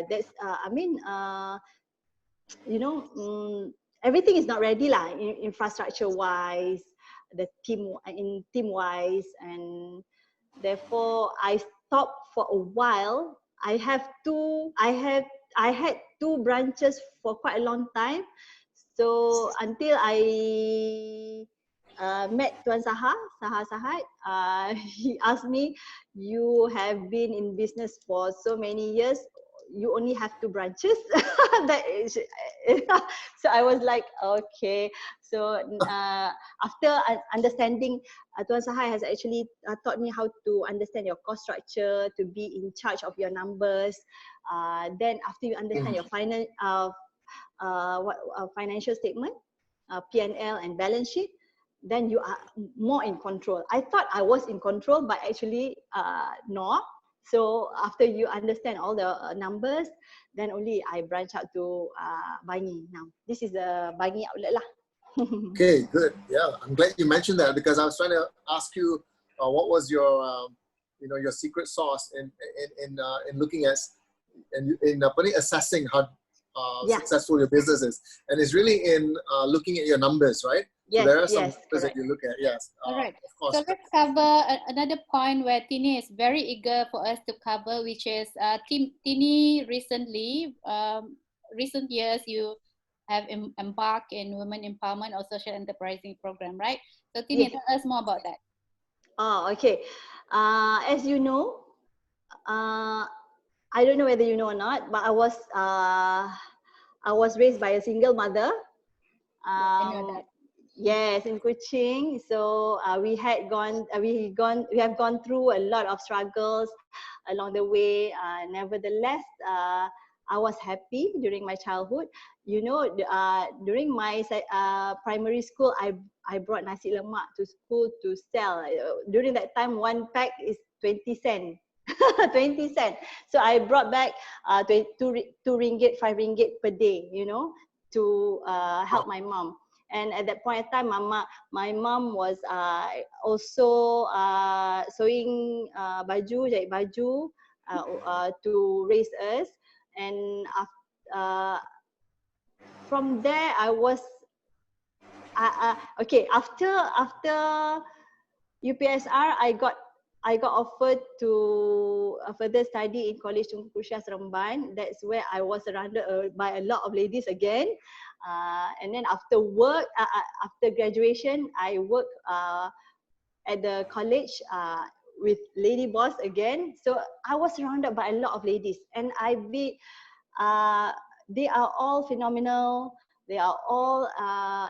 that's I mean you know, everything is not ready lah, infrastructure wise, the team wise, and therefore I stopped for a while. I had two branches for quite a long time, so until I met Tuan Sahad. He asked me, you have been in business for so many years, you only have 2 branches. That is, so I was like, okay. So after understanding, Tuan Sahai has actually taught me how to understand your cost structure, to be in charge of your numbers. Then after you understand your financial statement, P&L and balance sheet, then you are more in control. I thought I was in control, but actually not. So after you understand all the numbers, then only I branch out to Bangi now. This is the Bangi outlet lah. Okay, good. Yeah, I'm glad you mentioned that, because I was trying to ask you what was your your secret sauce in looking at in assessing how successful your business is, and it's really in looking at your numbers, right? Yes, so there are some numbers correct. that you look at. Yes, Correct. of course. So let's cover another point where Tini is very eager for us to cover, which is Tini recently, recent years, you have embarked in women empowerment or social enterprising program, right? So Tini, tell us more about that. Oh, okay. As you know, I don't know whether you know or not, but I was raised by a single mother. I know that. Yes, in Kuching. So we have gone through a lot of struggles along the way. Nevertheless, I was happy during my childhood. You know, during my primary school, I brought nasi lemak to school to sell. During that time, 1 pack is 20 cents. 20 cents. So I brought back 2 ringgit, 5 ringgit per day, you know, to help my mom. And at that point in time, my mom was also sewing baju, jahit baju to raise us. And from there, I was okay. After UPSR, I got offered to further study in College Tunku Kursia Seremban. That's where I was surrounded by a lot of ladies again. And then after work, after graduation, I worked at the college with lady boss again. So I was surrounded by a lot of ladies, and they are all phenomenal. They are all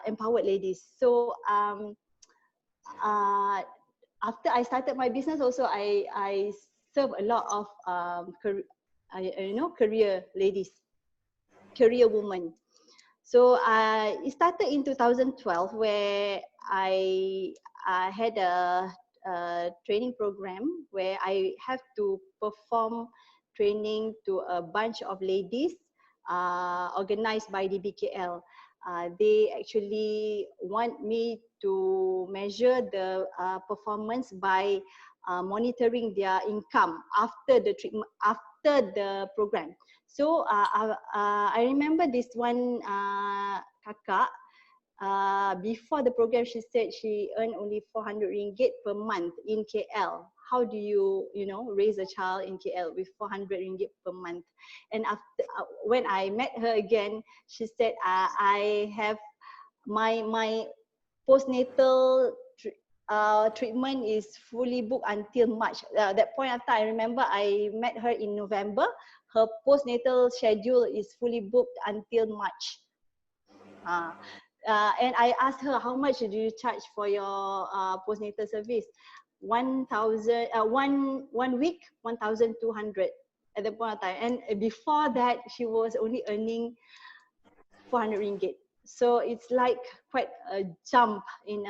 empowered ladies. So after I started my business, also I serve a lot of career ladies, career women. So it started in 2012, where I had a training program where I have to perform training to a bunch of ladies organized by DBKL. They actually want me to measure the performance by monitoring their income after the treatment, after the program. So I remember this one kakak, before the program, she said she earned only 400 ringgit per month in KL. how do you, you know, raise a child in KL with 400 ringgit per month? And after when I met her again, she said, I have my postnatal treatment is fully booked until March. That point of time, I remember I met her in November. Her postnatal schedule is fully booked until March. And I asked her, how much do you charge for your postnatal service? 1,000, one week, 1,200 at the point of time. And before that, she was only earning 400 ringgit. So it's like quite a jump in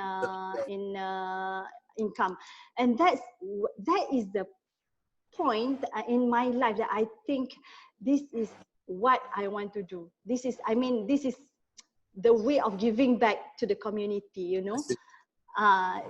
income. And that is the point in my life that I think this is what I want to do. This is the way of giving back to the community, you know. By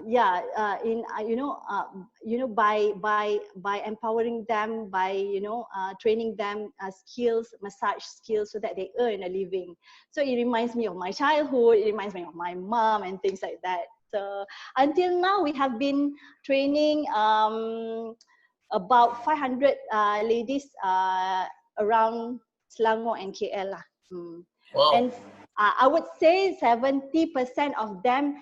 empowering them, by, you know, training them skills, massage skills, so that they earn a living. So it reminds me of my childhood, it reminds me of my mom and things like that. So until now, we have been training about 500 ladies around Selangor and KL lah. Wow. And I would say 70% of them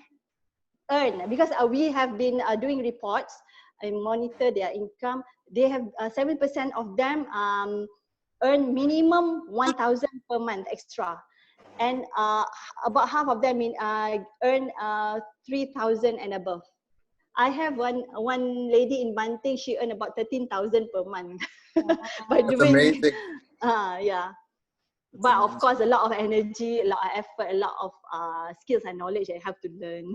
earn, because we have been doing reports and monitor their income. They have 7% of them earn minimum 1,000 per month extra, and about half of them earn 3,000 and above. I have one lady in Banting, she earned about 13,000 per month. By That's doing, amazing. yeah. But of course, a lot of energy, a lot of effort, a lot of skills and knowledge I have to learn.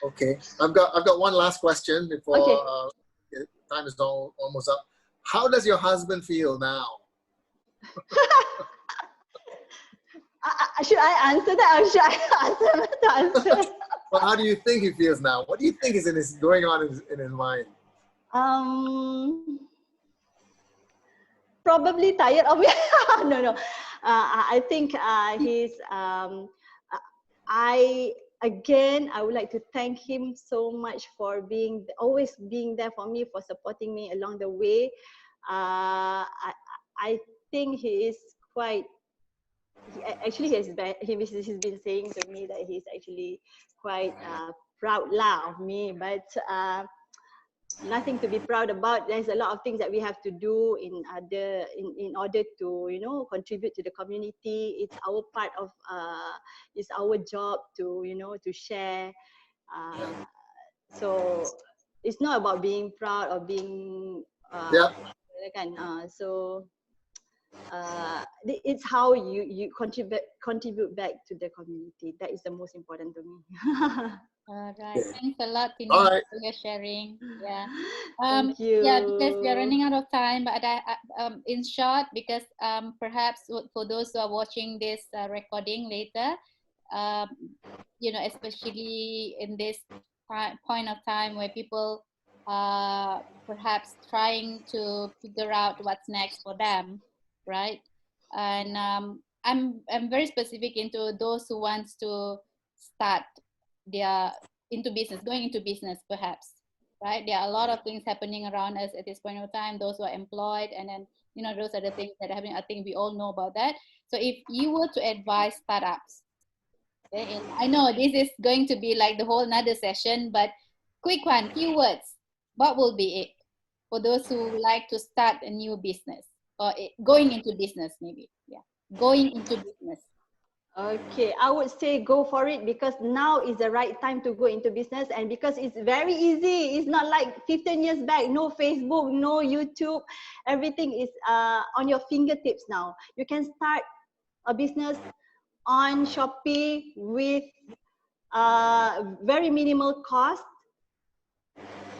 Okay, I've got one last question before time is almost up. How does your husband feel now? Should I answer that, or should I answer? Well, how do you think he feels now? What do you think is going on in his mind? Probably tired of me. No. I think he's. I would like to thank him so much for always being there for me, for supporting me along the way. I think he is quite. Actually, he's been saying to me that he's actually quite proud of me, but nothing to be proud about. There's a lot of things that we have to do in order to, you know, contribute to the community. It's our part of it's our job to, you know, to share. So it's not about being proud or being so it's how you contribute back to the community. That is the most important to me. All right. Thanks a lot, Tini, All right. for your sharing. Yeah. Thank you. Yeah, because we are running out of time, but in short, because perhaps for those who are watching this recording later, you know, especially in this point of time where people are perhaps trying to figure out what's next for them, right? And I'm very specific into those who wants to start going into business perhaps, right? There are a lot of things happening around us at this point of time, those who are employed, and then, you know, those are the things that are happening. I think we all know about that. So if you were to advise startups, okay, I know this is going to be like the whole another session, but quick one, few words, what will be it for those who like to start a new business or going into business maybe? Yeah, going into business. Okay, I would say go for it, because now is the right time to go into business, and because it's very easy. It's not like 15 years back, no Facebook, no YouTube. Everything is on your fingertips now. You can start a business on Shopee with very minimal cost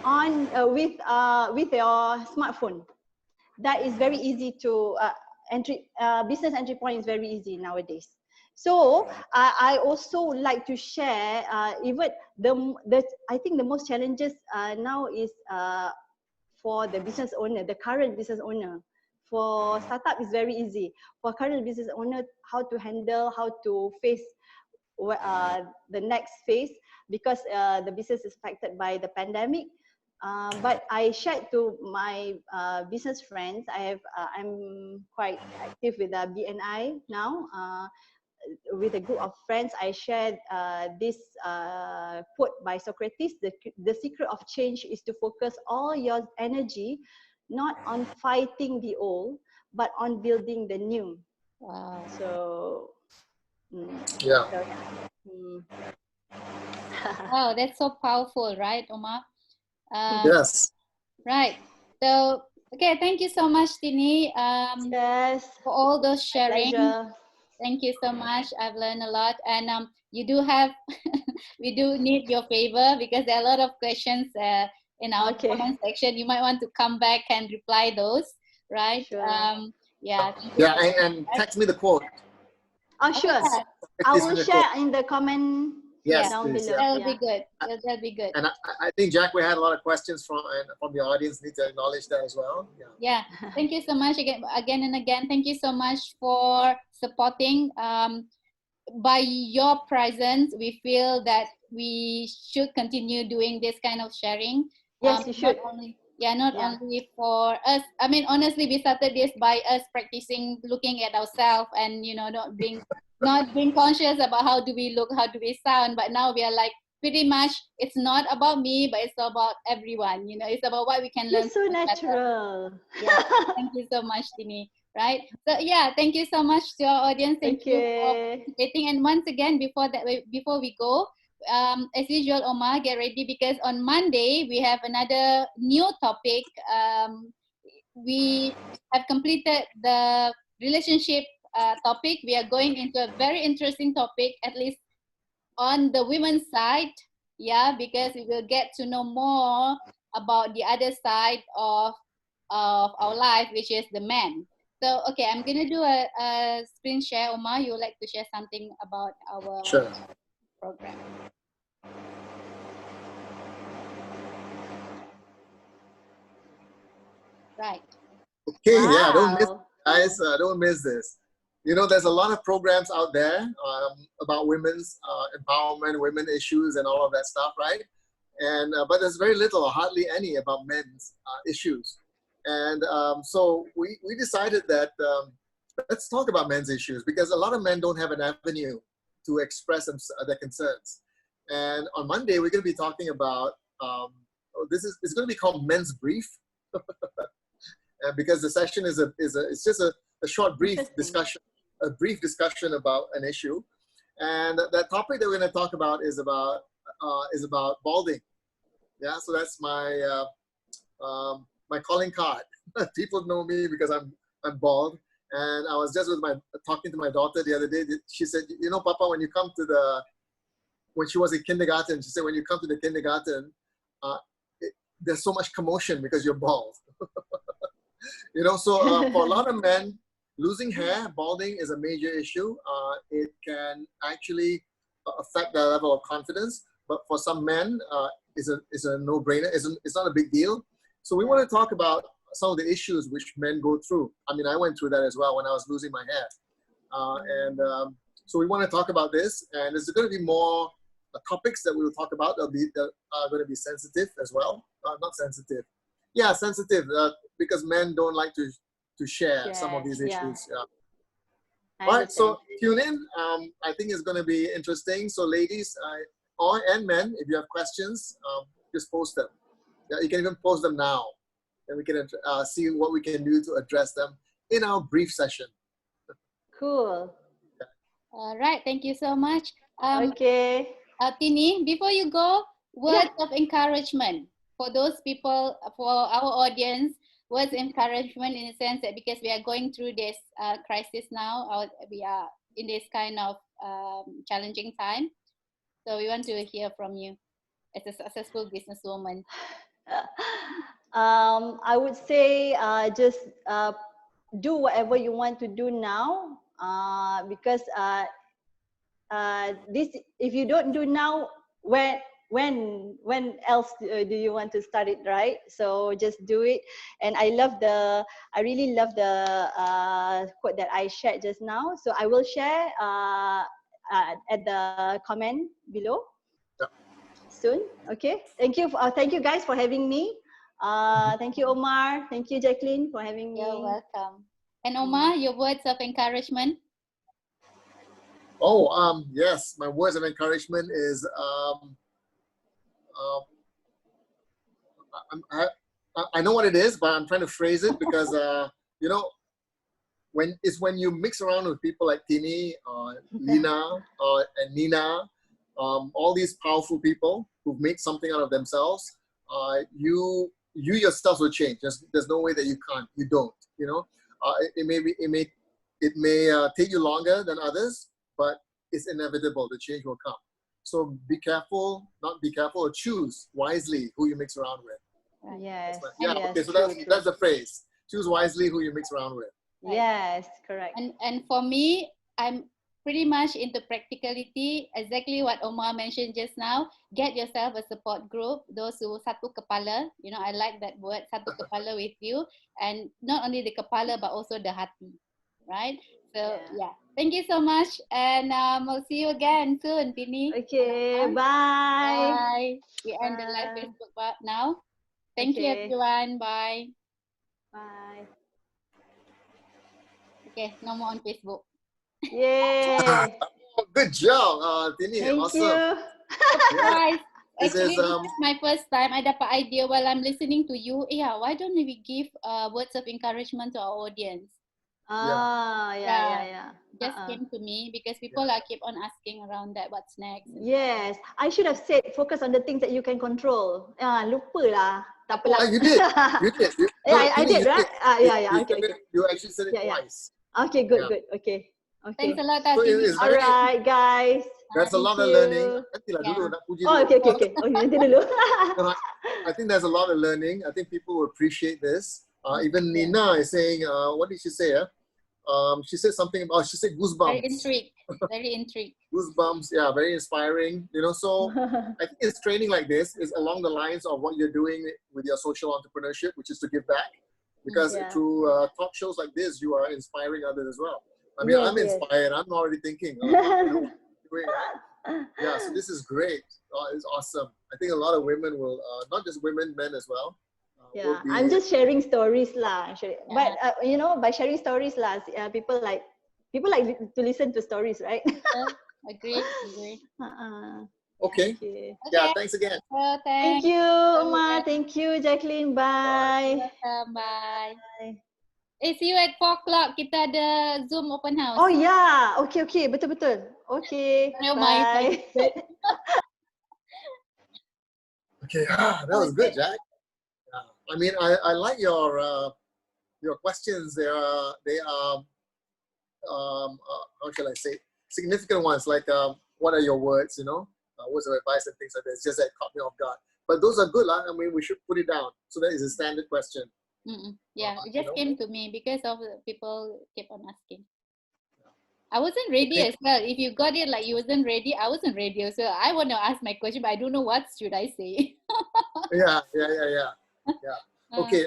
with your smartphone. That is very easy to business entry point is very easy nowadays. So I also like to share even I think the most challenges now is for the business owner, the current business owner. For startup is very easy. For current business owner, how to handle, how to face the next phase, because the business is affected by the pandemic. But I shared to my business friends. I'm quite active with the BNI now. With a group of friends, I shared this quote by Socrates: the secret of change is to focus all your energy not on fighting the old, but on building the new. Wow. So, Yeah. so yeah. Wow, that's so powerful, right, Omar? Yes. Right. So, okay, thank you so much, Tini, Yes, for all those my sharing. pleasure. Thank you so much. I've learned a lot, and you do have, we do need your favor because there are a lot of questions in our Okay, comment section. You might want to come back and reply those, right? sure. Yeah. Thank you Yeah, so much. and text me the quote. Oh, Oh, sure. yeah. I Please will me the quote. share in the comment Yeah. Yes, down please. below. Yeah. That'll be Yeah. good. That'll be good. And I think, Jack, we had a lot of questions from the audience. Need to acknowledge that as well. Yeah. Yeah, thank you so much again and again. Thank you so much for supporting. By your presence, we feel that we should continue doing this kind of sharing. Yes, you Not should. only, yeah, not Yeah. only for us. I mean, honestly, we started this by us practicing looking at ourselves and, you know, not being conscious about how do we look, how do we sound. But now we are like, pretty much, it's not about me, but it's about everyone. You know, it's about what we can learn You're so from each other. natural. Yeah, thank you so much, Tini. Right. So yeah, thank you so much to our audience. Thank you for Okay. participating. And once again, before we go, as usual, Omar, get ready because on Monday we have another new topic. We have completed the relationship topic. We are going into a very interesting topic, at least on the women's side. Yeah, because we will get to know more about the other side of our life, which is the man. So, okay, I'm going to do a screen share. Omar, you would like to share something about our Sure. program? Right. Okay. Yeah. Don't miss, Wow. guys. Don't miss this. You know, there's a lot of programs out there about women's empowerment, women issues, and all of that stuff, right? And but there's very little, or hardly any, about men's issues. And so we decided that let's talk about men's issues because a lot of men don't have an avenue to express their concerns. And on Monday we're going to be talking about it's going to be called Men's Brief because the session it's just a short brief discussion about an issue. And that topic that we're going to talk about is about balding. Yeah, so that's my my calling card. People know me because I'm bald. And I was just talking to my daughter the other day. She said, you know, Papa, when she was in kindergarten, she said, when you come to the kindergarten, there's so much commotion because you're bald. You know, so for a lot of men, losing hair, balding is a major issue. It can actually affect their level of confidence. But for some men, it's a no-brainer. It's not a big deal. So we want to talk about some of the issues which men go through. I mean, I went through that as well when I was losing my hair. So we want to talk about this. And there's going to be more topics that we will talk about that are going to be sensitive as well. Not sensitive. Yeah, sensitive because men don't like to share some of these issues. I All right, understand. so tune in. I think it's going to be interesting. So ladies and men, if you have questions, just post them. Yeah, you can even post them now. And we can see what we can do to address them in our brief session. Cool. All right. Thank you so much. Okay. Tini, before you go, words of encouragement for those people, for our audience, words of encouragement in the sense that because we are going through this crisis now, we are in this kind of challenging time. So we want to hear from you as a successful businesswoman. I would say just do whatever you want to do now because this if you don't do now, when else do you want to start it, right? So just do it. And I really love the quote that I shared just now. So I will share at the comment below. Yeah. soon. Okay. Thank you guys for having me. Thank you, Omar. Thank you, Jacqueline, for having me. You're welcome. And Omar, your words of encouragement? Oh, yes, my words of encouragement is I know what it is, but I'm trying to phrase it because you know, when you mix around with people like Tini, Lina, and Nina, all these powerful people who've made something out of themselves, you yourself will change. There's no way that you can't. You don't. You know, it may take you longer than others, but it's inevitable. The change will come. So be careful, not be careful, or choose wisely who you mix around with. Yes. Yeah. Yes, Okay. So true. that's the phrase. Choose wisely who you mix around with. Right. Yes, correct. And for me, I'm pretty much into practicality. Exactly what Omar mentioned just now. Get yourself a support group. Those who satu kepala. You know, I like that word, satu kepala with you. And not only the kepala, but also the hati. Right? So yeah. Thank you so much. And I'll see you again soon, Tini. Okay. Bye. Bye. We end the live Facebook now. Thank you, everyone. Bye. Bye. Okay, no more on Facebook. Yay. Oh, good job, Tini. Thank Awesome. you. Guys, This actually, is, this is my first time. I dapat idea while I'm listening to you. Yeah, why don't we give words of encouragement to our audience? Yeah. Just came to me because people are keep on asking around that what's next. Yes, I should have said focus on the things that you can control. Lupa lah. Tak apalah. you did. You did. I did, right? Okay. You actually said it twice. Okay, good. Okay. Thanks a lot, So Tini. it's All right, guys. There's a lot of you. learning. Nantilah dulu, nak puji Oh, dulu. okay. Oh, nanti dulu. I think there's a lot of learning. I think people will appreciate this. Even Nina is saying, what did she say? She said something about, she said goosebumps. Very intrigued. Goosebumps, yeah, very inspiring. You know, so I think it's training like this is along the lines of what you're doing with your social entrepreneurship, which is to give back. Because through talk shows like this, you are inspiring others as well. I mean, I'm inspired. I'm already thinking, you know, doing, right? Yeah, so this is great. It's awesome. I think a lot of women will, not just women, men as well. I'm just sharing stories lah. But you know, by sharing stories lah, people like to listen to stories, right? Agree. Okay. Yeah, thanks again. Thank you, Oma. Thank you, Jacqueline. Bye. Bye. See you at 4 o'clock. Kita ada Zoom open house. Oh yeah. Okay. Betul. Okay. Bye. Okay, that was good, Jack. I mean, I like your questions. They are how shall I say, significant ones. Like, what are your words? You know, words of advice and things like that. It's just that caught me off guard. But those are good, lah. I mean, we should put it down. So that is a standard question. Yeah, it just came to me because of the people keep on asking. I wasn't ready as well. If you got it like you wasn't ready, I wasn't ready. So I want to ask my question, but I don't know what should I say. Yeah. Okay.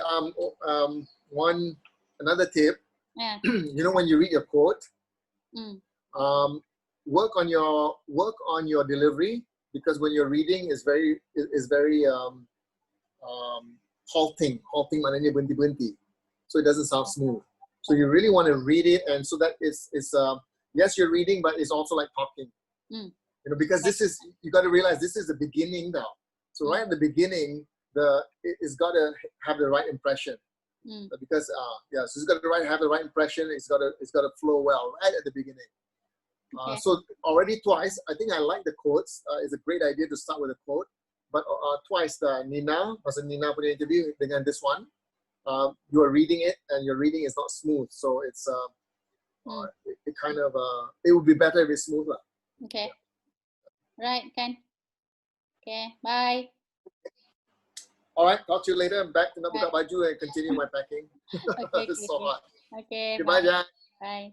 Another tip. Yeah. You know, when you read your quote, work on your delivery, because when you're reading is very halting maknanya berhenti, so it doesn't sound smooth. So you really want to read it, and so that it's yes, you're reading, but it's also like talking. You know, because this is, you got to realize this is the beginning now. So right at the beginning, it's got to have the right impression. Because so it's got to have the right impression. It's got to flow well right at the beginning. So already twice, I think I like the quotes. It's a great idea to start with a quote. But twice, Nina, masa Nina punya interview dengan this one, you are reading it and your reading is not smooth. So it's it kind of it would be better if it's smoother. Okay. Right, Ken. Okay, bye. All right, talk to you later. I'm back to nak buka baju and continue my packing. Okay, It's so hot. Okay, Goodbye, Jack. Bye.